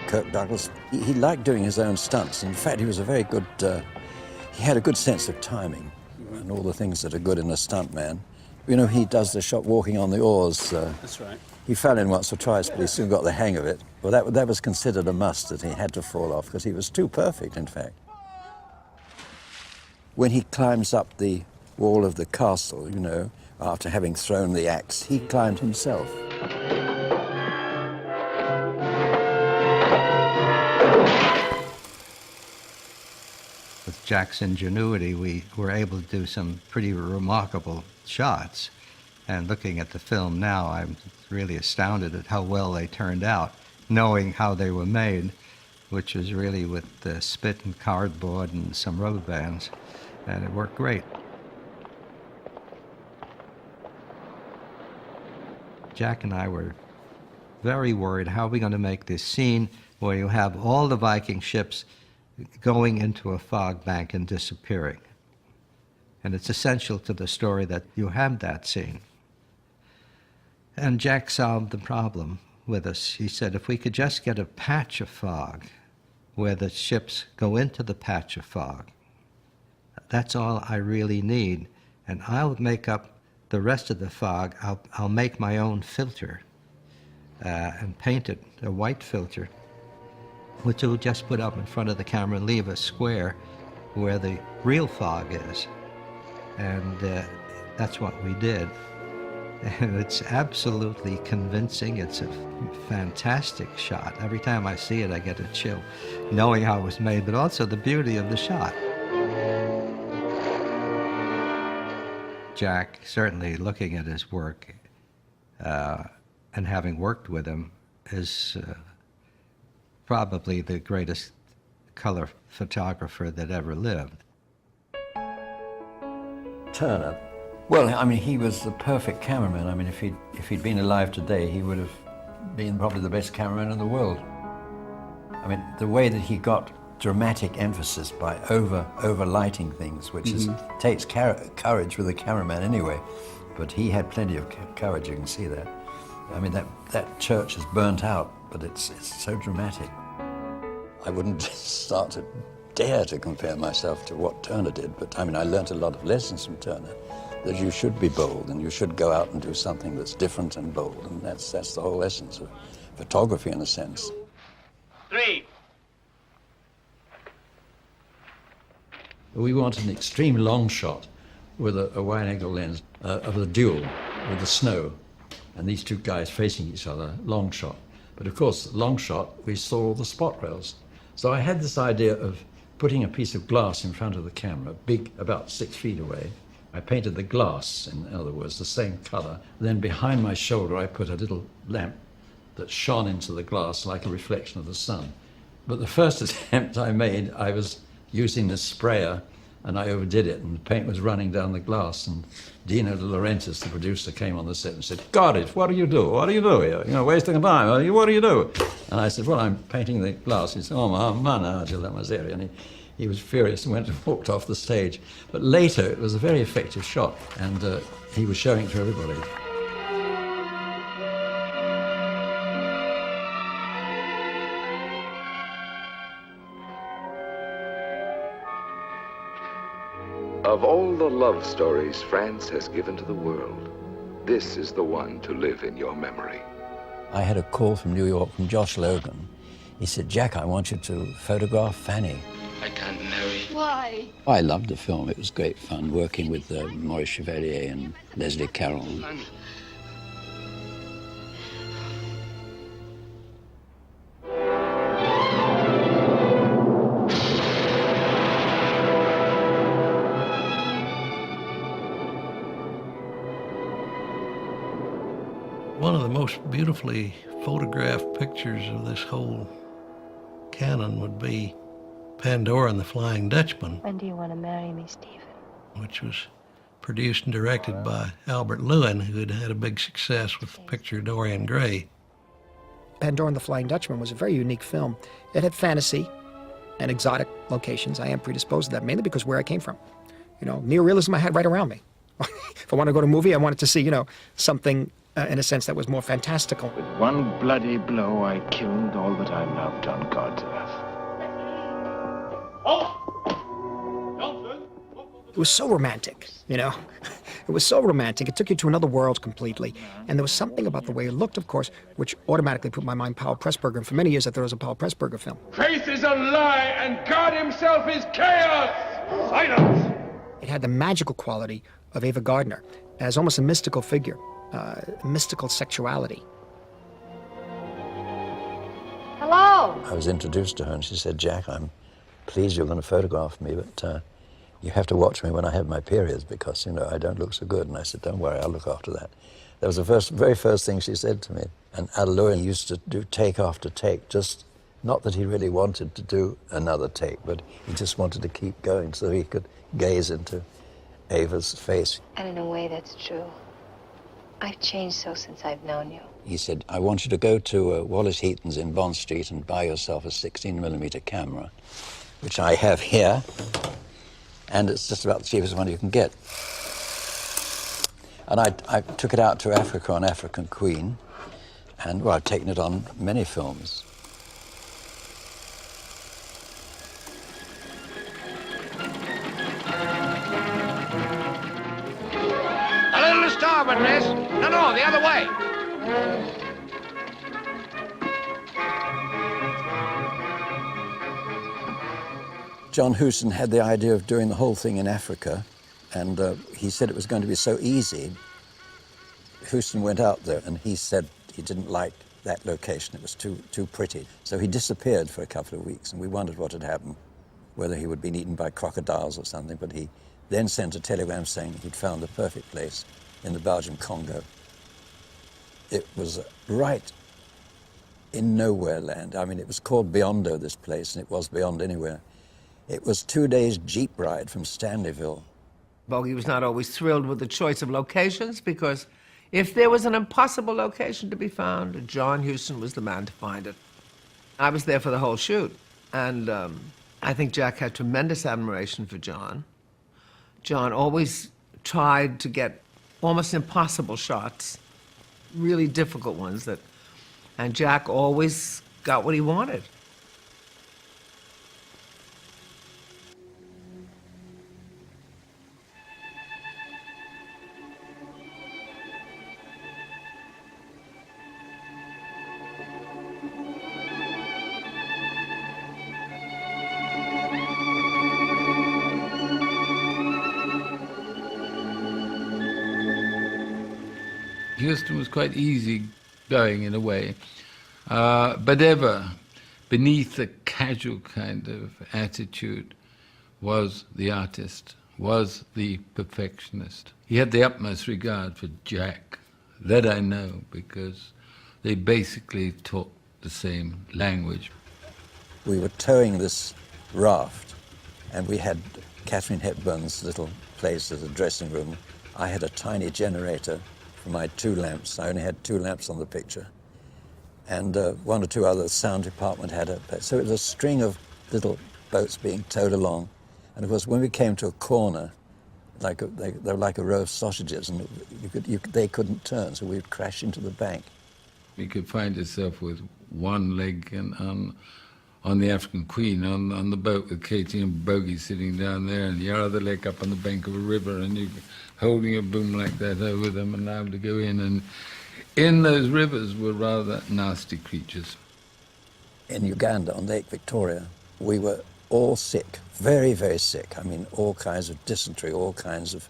Kirk Douglas, he liked doing his own stunts. In fact, he was a very good, he had a good sense of timing and all the things that are good in a stuntman. You know, he does the shot walking on the oars. That's right. He fell in once or twice, but he soon got the hang of it. Well, that was considered a must, that he had to fall off, because he was too perfect, in fact. When he climbs up the wall of the castle, you know, after having thrown the axe, he climbed himself. With Jack's ingenuity, we were able to do some pretty remarkable shots. And looking at the film now, I'm really astounded at how well they turned out, knowing how they were made, which was really with spit and cardboard and some rubber bands, and it worked great. Jack and I were very worried, how are we going to make this scene where you have all the Viking ships going into a fog bank and disappearing. And it's essential to the story that you have that scene. And Jack solved the problem with us. He said, if we could just get a patch of fog where the ships go into the patch of fog, that's all I really need. And I'll make up the rest of the fog. I'll make my own filter and paint it, a white filter, which we'll just put up in front of the camera and leave a square where the real fog is. And that's what we did. And it's absolutely convincing. It's a fantastic shot. Every time I see it, I get a chill, knowing how it was made, but also the beauty of the shot. Jack, certainly looking at his work and having worked with him, is probably the greatest color photographer that ever lived. Turner. Well, I mean, he was the perfect cameraman. I mean, if he'd been alive today, he would have been probably the best cameraman in the world. I mean, the way that he got dramatic emphasis by over-lighting things, which takes courage with a cameraman anyway, but he had plenty of courage, you can see that. I mean, that church is burnt out, but it's so dramatic. I wouldn't start to dare to compare myself to what Turner did, but I mean, I learned a lot of lessons from Turner, that you should be bold and you should go out and do something that's different and bold, and that's the whole essence of photography in a sense. 3. We wanted an extreme long shot with a wide-angle lens of the duel with the snow, and these two guys facing each other, long shot. But of course, long shot, we saw all the spot rails. So I had this idea of putting a piece of glass in front of the camera, big, about 6 feet away. I painted the glass, in other words, the same color. Then behind my shoulder, I put a little lamp that shone into the glass like a reflection of the sun. But the first attempt I made, I was using the sprayer, and I overdid it, and the paint was running down the glass, and Dino De Laurentiis, the producer, came on the set and said, Cardiff, what do you do? What do you do here? You know, wasting time. What do you do? And I said, well, I'm painting the glass. He said, oh, man, that miseria. And he was furious and went and walked off the stage. But later, it was a very effective shot, and he was showing it to everybody. Of all the love stories France has given to the world, this is the one to live in your memory. I had a call from New York from Josh Logan. He said, Jack, I want you to photograph Fanny. I can't marry. Why? I loved the film. It was great fun working with Maurice Chevalier and Leslie Carroll. One of the most beautifully photographed pictures of this whole canon would be Pandora and the Flying Dutchman. When do you want to marry me, Stephen? Which was produced and directed by Albert Lewin, who had had a big success with the picture Dorian Gray. Pandora and the Flying Dutchman was a very unique film. It had fantasy and exotic locations. I am predisposed to that, mainly because where I came from. You know, neorealism I had right around me. If I want to go to a movie, I wanted to see, you know, something in a sense that was more fantastical. With one bloody blow, I killed all that I loved on God's earth. It was so romantic, you know. It was so romantic. It took you to another world completely. And there was something about the way it looked, of course, which automatically put in my mind Powell Pressburger. And for many years, I thought it was a Powell Pressburger film. Faith is a lie, and God himself is chaos! Silence! It had the magical quality of Ava Gardner as almost a mystical figure, mystical sexuality. Hello? I was introduced to her, and she said, Jack, I'm pleased you're going to photograph me, but you have to watch me when I have my periods because, you know, I don't look so good. And I said, don't worry, I'll look after that. That was the very first thing she said to me. And Al Lewin used to do take after take, just not that he really wanted to do another take, but he just wanted to keep going so he could gaze into Ava's face. And in a way, that's true. I've changed so since I've known you. He said, I want you to go to Wallace Heaton's in Bond Street and buy yourself a 16mm camera. which I have here, and it's just about the cheapest one you can get. And I took it out to Africa on African Queen, and well, I've taken it on many films. A little to starboard, miss. No, the other way. John Huston had the idea of doing the whole thing in Africa, and he said it was going to be so easy. Huston went out there, and he said he didn't like that location. It was too pretty. So he disappeared for a couple of weeks, and we wondered what had happened, whether he would been eaten by crocodiles or something, but he then sent a telegram saying he'd found the perfect place in the Belgian Congo. It was right in nowhere land. I mean, it was called Biondo, this place, and it was beyond anywhere. It was 2 days jeep ride from Stanleyville. Bogey was not always thrilled with the choice of locations, because if there was an impossible location to be found, John Huston was the man to find it. I was there for the whole shoot, and I think Jack had tremendous admiration for John. John always tried to get almost impossible shots, really difficult ones, and Jack always got what he wanted. Huston was quite easy going in a way, but ever beneath the casual kind of attitude was the artist, was the perfectionist. He had the utmost regard for Jack. That I know, because they basically talked the same language. We were towing this raft, and we had Catherine Hepburn's little place as a dressing room. I had a tiny generator for my 2 lamps. I only had 2 lamps on the picture. And 1 or 2 other sound department had it. So it was a string of little boats being towed along. And of course, when we came to a corner, they were like a row of sausages, and they couldn't turn, so we'd crash into the bank. You could find yourself with one leg on the African Queen, on the boat with Katie and Bogey sitting down there, and your other leg up on the bank of a river, and you holding a boom like that over them and able to go in. And in those rivers were rather nasty creatures. In Uganda, on Lake Victoria, we were all sick, very, very sick. I mean, all kinds of dysentery, all kinds of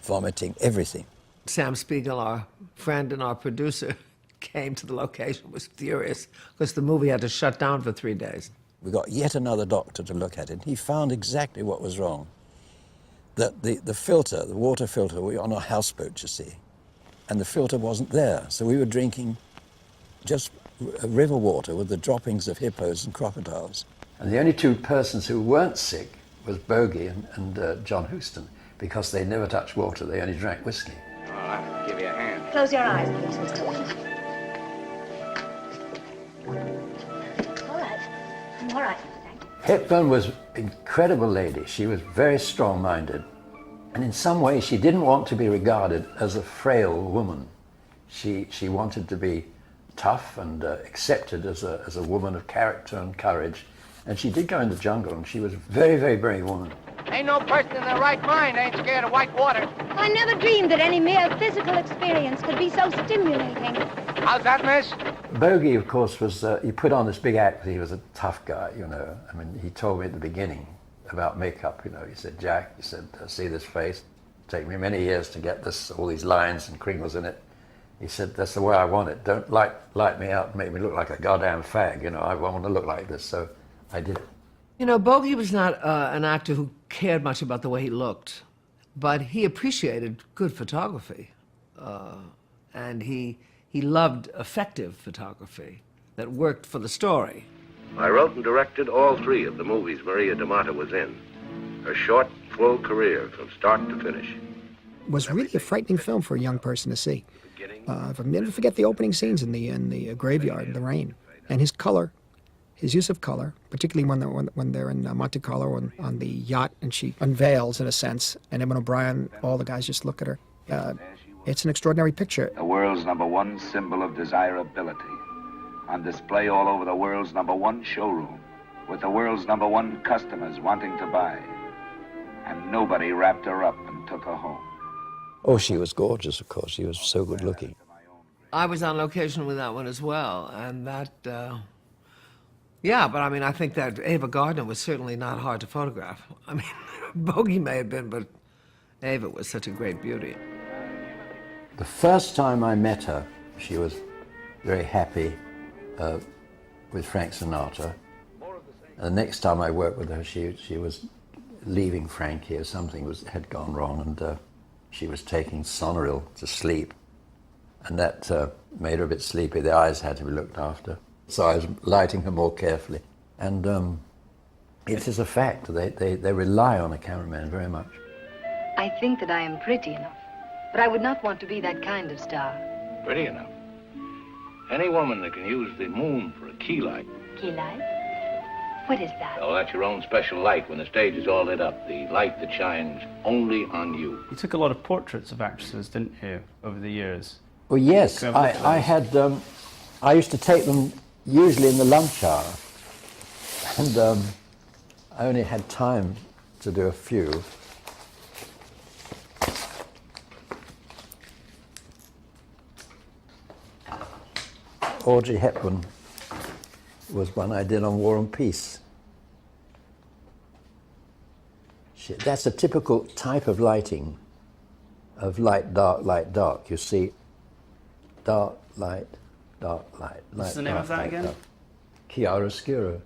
vomiting, everything. Sam Spiegel, our friend and our producer, came to the location, was furious, because the movie had to shut down for 3 days. We got yet another doctor to look at it. He found exactly what was wrong. That the filter, the water filter, we were on a houseboat, you see, and the filter wasn't there. So we were drinking just river water with the droppings of hippos and crocodiles. And the only 2 persons who weren't sick was Bogey and John Huston, because they never touched water, they only drank whiskey. Well, I'll give you a hand. Close your eyes, please, Mr. Lynn. All right. I'm all right. Hepburn was an incredible lady. She was very strong-minded. And in some ways, she didn't want to be regarded as a frail woman. She wanted to be tough and accepted as a woman of character and courage. And she did go in the jungle, and she was a very, very brave woman. Ain't no person in their right mind ain't scared of white water. I never dreamed that any mere physical experience could be so stimulating. How's that, miss? Bogey, of course, was, he put on this big act. He was a tough guy, you know. I mean, he told me at the beginning about makeup, you know. He said, Jack, he said, see this face? It'll take me many years to get this, all these lines and crinkles in it. He said, that's the way I want it. Don't light me out and make me look like a goddamn fag, you know. I want to look like this, so I did it. You know, Bogey was not an actor who cared much about the way he looked, but he appreciated good photography. And he loved effective photography that worked for the story. I wrote and directed all 3 of the movies Maria D'Amata was in. A short, full career from start to finish. It was really a frightening film for a young person to see. I'll never forget the opening scenes in the graveyard in the rain. And his color his use of color, particularly when they're in Monte Carlo on the yacht, and she unveils, in a sense, and Evan O'Brien, all the guys just look at her. It's an extraordinary picture. The world's #1 symbol of desirability, on display all over the world's #1 showroom, with the world's #1 customers wanting to buy. And nobody wrapped her up and took her home. Oh, she was gorgeous, of course. She was so good looking. I was on location with that one as well, and that, yeah, but I mean, I think that Ava Gardner was certainly not hard to photograph. I mean, Bogey may have been, but Ava was such a great beauty. The first time I met her, she was very happy with Frank Sinatra. And the next time I worked with her, she was leaving Frankie, or something had gone wrong, and she was taking Sonoril to sleep. And that made her a bit sleepy. The eyes had to be looked after. So I was lighting her more carefully. And it is a fact. They rely on a cameraman very much. I think that I am pretty enough, but I would not want to be that kind of star. Pretty enough. Any woman that can use the moon for a key light. Key light? What is that? Oh, that's your own special light when the stage is all lit up. The light that shines only on you. You took a lot of portraits of actresses, didn't you, over the years? Well, yes. I had. I used to take them usually in the lunch hour, and I only had time to do a few. Audrey Hepburn was one I did on War and Peace. That's a typical type of lighting, of light, dark. You see, dark, light, dark, light. What's the name of that again? Chiaroscuro.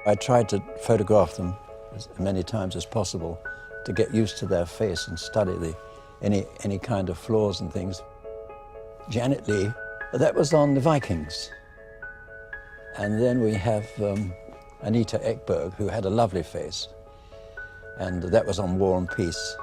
I tried to photograph them as many times as possible to get used to their face and study any kind of flaws and things. Janet Leigh, that was on the Vikings. And then we have Anita Ekberg, who had a lovely face, and that was on War and Peace.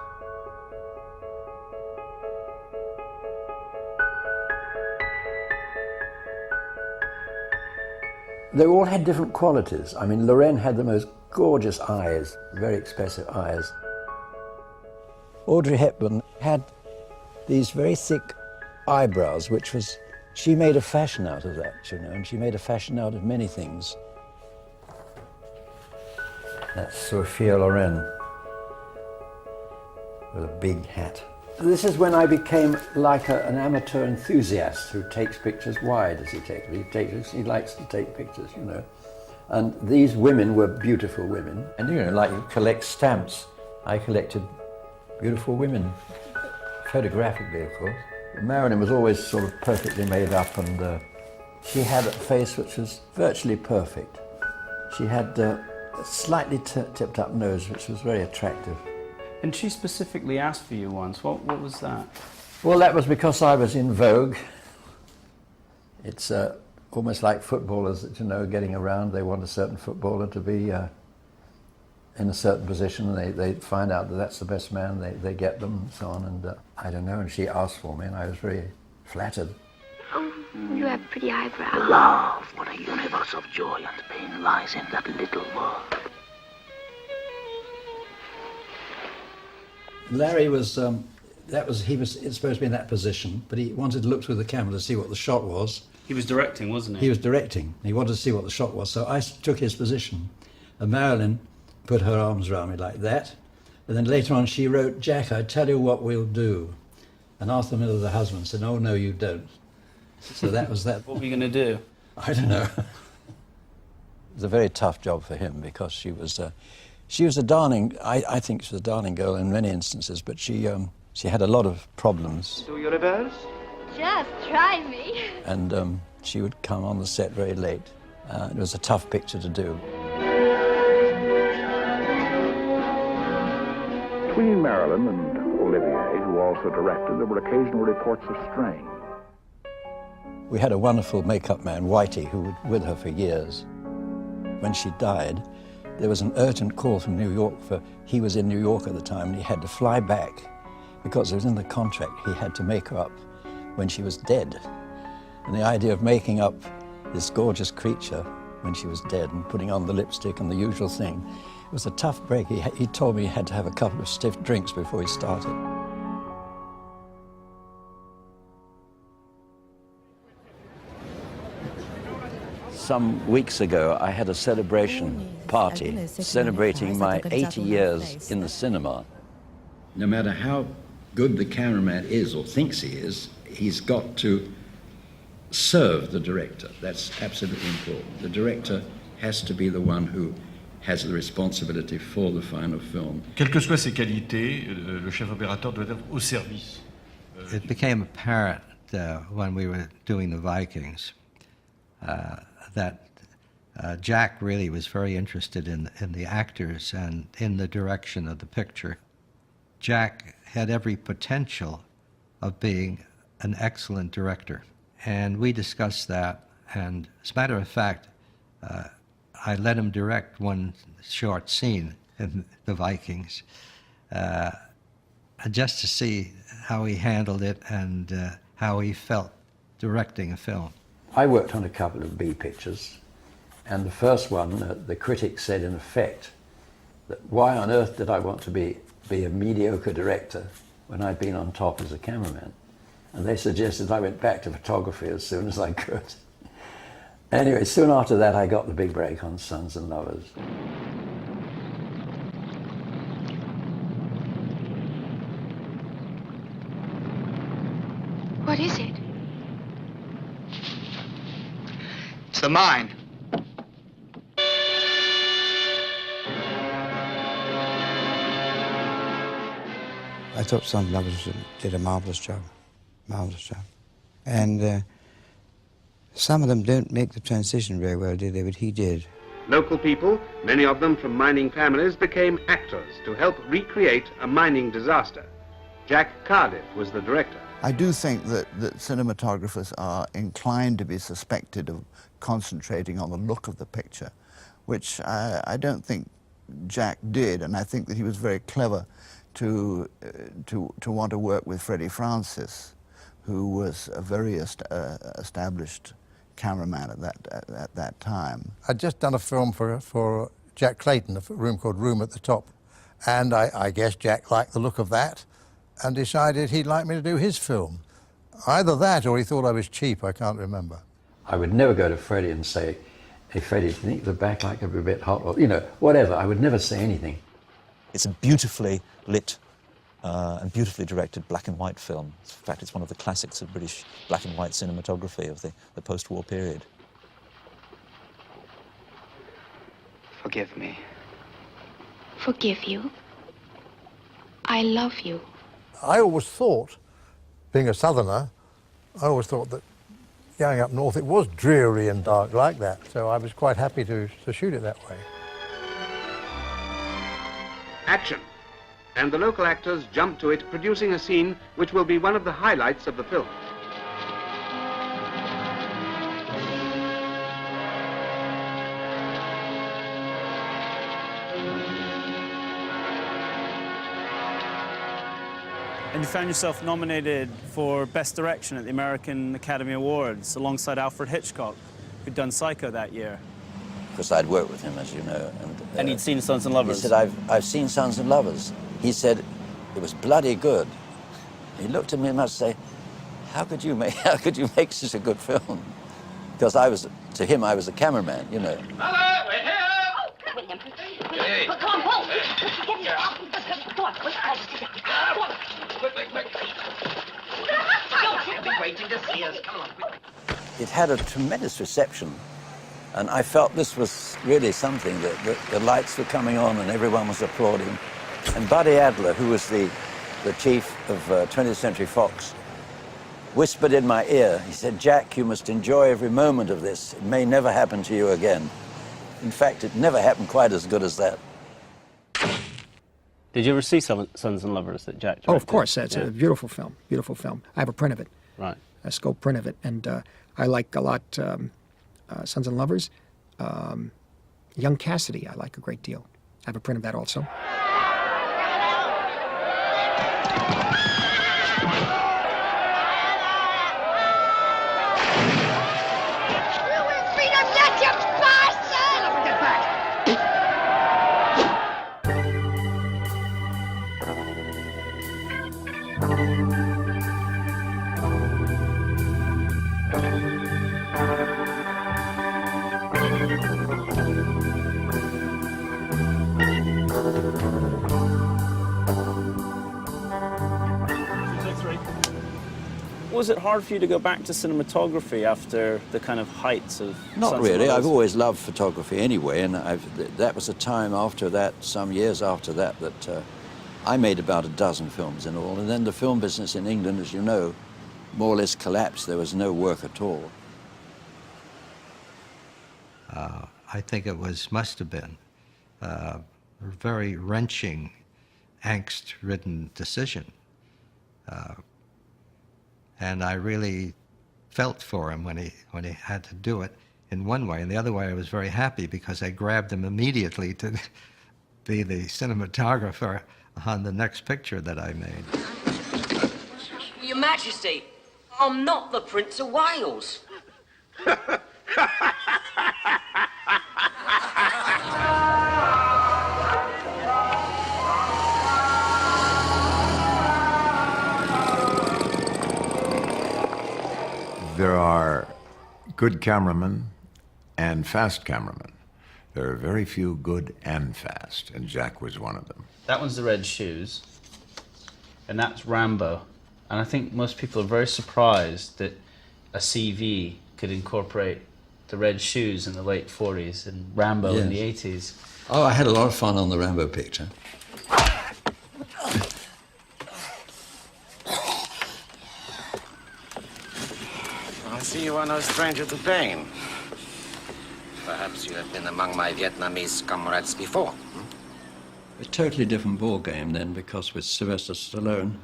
They all had different qualities. I mean, Lorraine had the most gorgeous eyes, very expressive eyes. Audrey Hepburn had these very thick eyebrows, which was, she made a fashion out of that, you know, and she made a fashion out of many things. That's Sophia Loren with a big hat. This is when I became like an amateur enthusiast who takes pictures wide as he takes them. He likes to take pictures, you know. And these women were beautiful women. And, you know, like you collect stamps. I collected beautiful women, photographically, of course. Marilyn was always sort of perfectly made up, and she had a face which was virtually perfect. She had a slightly tipped up nose, which was very attractive. And she specifically asked for you once. What was that? Well, that was because I was in vogue. It's almost like footballers, you know, getting around. They want a certain footballer to be in a certain position, and they find out that that's the best man. They get them and so on. And I don't know. And she asked for me, and I was very flattered. Oh, you have pretty eyebrows. Love, what a universe of joy and pain lies in that little world. Larry was, he was supposed to be in that position, but he wanted to look through the camera to see what the shot was. He was directing, wasn't he? He was directing. He wanted to see what the shot was, so I took his position. And Marilyn put her arms around me like that, and then later on she wrote, "Jack, I tell you what we'll do." And Arthur Miller, the husband, said, "Oh, no, you don't." So that was that. What were you going to do? I don't know. It was a very tough job for him, because she was a darling, I think she was a darling girl in many instances, but she had a lot of problems. Do you reverse? Just try me. And she would come on the set very late. It was a tough picture to do. Between Marilyn and Olivier, who also directed, there were occasional reports of strain. We had a wonderful makeup man, Whitey, who was with her for years. When she died, there was an urgent call from New York he was in New York at the time, and he had to fly back because it was in the contract he had to make her up when she was dead. And the idea of making up this gorgeous creature when she was dead and putting on the lipstick and the usual thing, it was a tough break. He told me he had to have a couple of stiff drinks before he started. Some weeks ago, I had a celebration party celebrating my 80 years in the cinema. No matter how good the cameraman is or thinks he is, he's got to serve the director. That's absolutely important. The director has to be the one who has the responsibility for the final film. Quelles que soient ses qualités, le chef opérateur doit être au service. It became apparent when we were doing the Vikings that Jack really was very interested in the actors and in the direction of the picture. Jack had every potential of being an excellent director, and we discussed that, and as a matter of fact, I let him direct one short scene in the Vikings just to see how he handled it and how he felt directing a film. I worked on a couple of B pictures, and the first one, the critics said in effect that why on earth did I want to be a mediocre director when I'd been on top as a cameraman? And they suggested I went back to photography as soon as I could. Anyway, soon after that I got the big break on Sons and Lovers. What is it? It's the mine. I thought Sons and Lovers did a marvellous job. And some of them don't make the transition very well, do they? But he did. Local people, many of them from mining families, became actors to help recreate a mining disaster. Jack Cardiff was the director. I do think that cinematographers are inclined to be suspected of concentrating on the look of the picture, which I don't think Jack did, and I think that he was very clever to want to work with Freddie Francis, who was a very established cameraman at that time. I'd just done a film for Jack Clayton, a room called Room at the Top, and I guess Jack liked the look of that and decided he'd like me to do his film. Either that or he thought I was cheap, I can't remember. I would never go to Freddie and say, hey Freddie, do you think the backlight could be a bit hot? Or, you know, whatever. I would never say anything. It's a beautifully lit and beautifully directed black and white film. In fact, it's one of the classics of British black and white cinematography of the post-war period. Forgive me. Forgive you? I love you. I always thought, being a southerner, I always thought that going up north it was dreary and dark like that, so I was quite happy to shoot it that way. Action. And the local actors jump to it, producing a scene which will be one of the highlights of the film. And you found yourself nominated for Best Direction at the American Academy Awards alongside Alfred Hitchcock, who'd done Psycho that year. Because I'd worked with him, as you know. And he'd seen Sons and Lovers. He said, I've seen Sons and Lovers. He said, it was bloody good. He looked at me and must say, how could you make such a good film? Because to him, I was a cameraman, you know. Mother, we're here! Oh, William. Hey. Come on, Paul. Get here. Go on, quick. Go on. Quick. Don't be waiting to see us. Come on, quick. It had a tremendous reception. And I felt this was really something, that the lights were coming on and everyone was applauding. And Buddy Adler, who was the chief of 20th Century Fox, whispered in my ear. He said, "Jack, you must enjoy every moment of this. It may never happen to you again." In fact, it never happened quite as good as that. Did you ever see Sons and Lovers that Jack directed? Oh, of course. It's a beautiful film. Beautiful film. I have a print of it. Right. A scope print of it. And I like a lot Sons and Lovers. Young Cassidy I like a great deal. I have a print of that also. Was it hard for you to go back to cinematography after the kind of heights of Not Sons really. and I've Lovers? always loved photography anyway, and that was a time after that, some years after that, that I made about a dozen films in all, and then the film business in England, as you know, more or less collapsed. There was no work at all. I think it must have been a very wrenching, angst-ridden decision. And I really felt for him when he had to do it in one way. And the other way, I was very happy because I grabbed him immediately to be the cinematographer on the next picture that I made. Your Majesty, I'm not the Prince of Wales. There are good cameramen and fast cameramen. There are very few good and fast, and Jack was one of them. That one's the Red Shoes, and that's Rambo. And I think most people are very surprised that a CV could incorporate the Red Shoes in the late 40s and Rambo in the 80s. Oh, I had a lot of fun on the Rambo picture. I see you are no stranger to pain. Perhaps you have been among my Vietnamese comrades before. A totally different ball game then, because with Sylvester Stallone,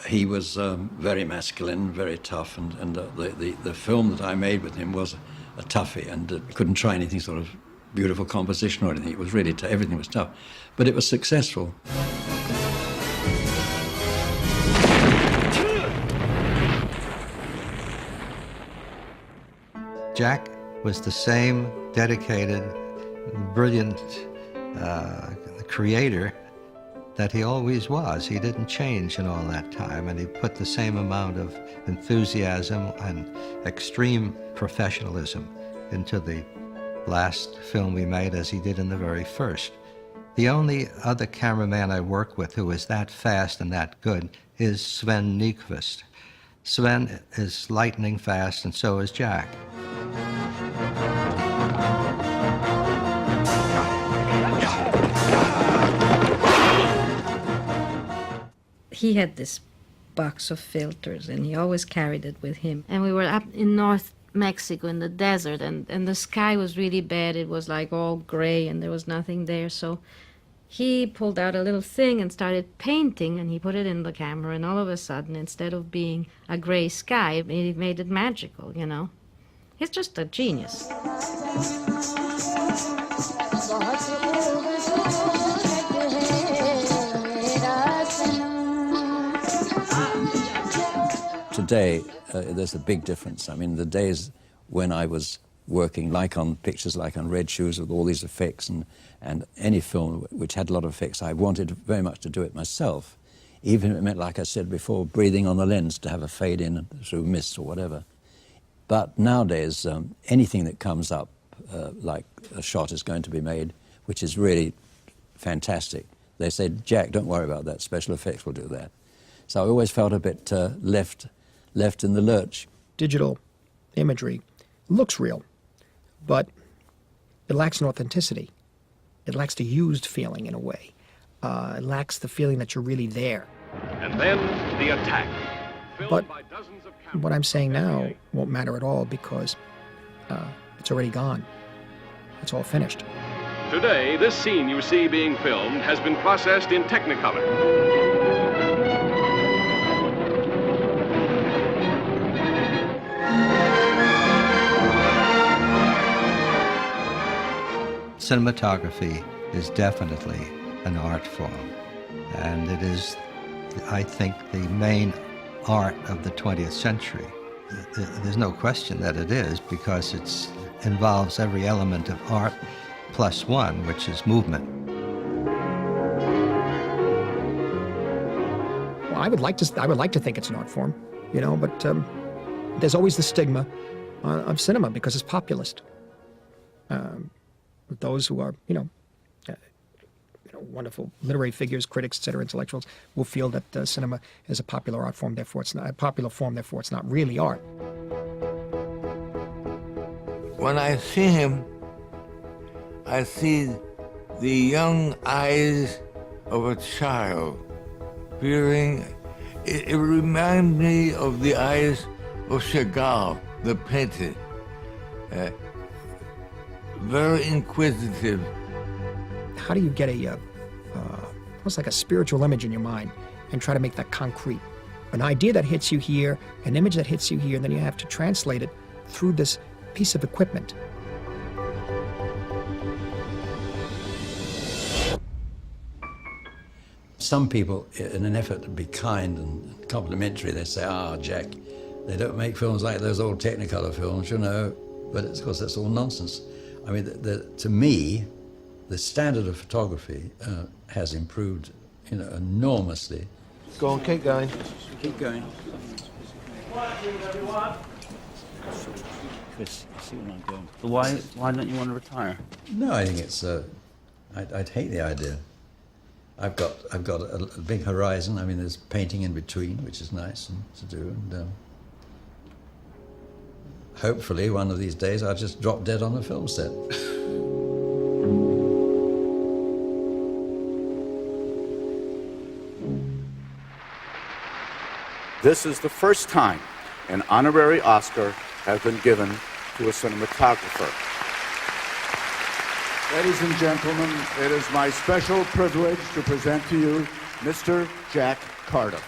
he was very masculine, very tough, and the film that I made with him was a toughie, and couldn't try anything sort of beautiful composition or anything. It was really everything was tough, but it was successful. Jack was the same dedicated, brilliant creator that he always was. He didn't change in all that time, and he put the same amount of enthusiasm and extreme professionalism into the last film we made as he did in the very first. The only other cameraman I work with who is that fast and that good is Sven Nykvist. Sven is lightning fast, and so is Jack. He had this box of filters, and he always carried it with him. And we were up in North Mexico in the desert, and the sky was really bad. It was like all gray, and there was nothing there. So he pulled out a little thing and started painting, and he put it in the camera, and all of a sudden, instead of being a gray sky, it made it magical, you know. He's just a genius. Today, there's a big difference. I mean, the days when I was working like on pictures like on Red Shoes with all these effects and any film which had a lot of effects, I wanted very much to do it myself, even if it meant, like I said before, breathing on the lens to have a fade in through mist or whatever. But nowadays, anything that comes up, like a shot is going to be made, which is really fantastic, they say, Jack, don't worry about that, special effects will do that. So I always felt a bit left in the lurch. Digital imagery looks real, but it lacks an authenticity. It lacks the used feeling in a way. It lacks the feeling that you're really there. And then the attack. But what I'm saying now won't matter at all because it's already gone. It's all finished. Today, this scene you see being filmed has been processed in Technicolor. Cinematography is definitely an art form, and it is, I think, the main art of the 20th century. There's no question that it is, because it involves every element of art plus one, which is movement. Well, I would like to think it's an art form, you know, but there's always the stigma of cinema because it's populist. Those who are, wonderful literary figures, critics, etc., intellectuals, will feel that cinema is a popular art form, therefore it's not a popular form, therefore it's not really art. When I see him, I see the young eyes of a child peering. It reminds me of the eyes of Chagall, the painter. Very inquisitive. How do you get almost like a spiritual image in your mind and try to make that concrete? An idea that hits you here, an image that hits you here, and then you have to translate it through this piece of equipment. Some people, in an effort to be kind and complimentary, they say, Jack, they don't make films like those old Technicolor films, you know, but of course that's all nonsense. I mean, to me, the standard of photography has improved, enormously. Go on, keep going. Keep going. Chris, you see where I'm going. But why don't you want to retire? No, I think it's. I'd hate the idea. I've got a big horizon. I mean, there's painting in between, which is nice to do, and hopefully one of these days I'll just drop dead on a film set. This is the first time an honorary Oscar has been given to a cinematographer. Ladies and gentlemen, it is my special privilege to present to you Mr. Jack Cardiff.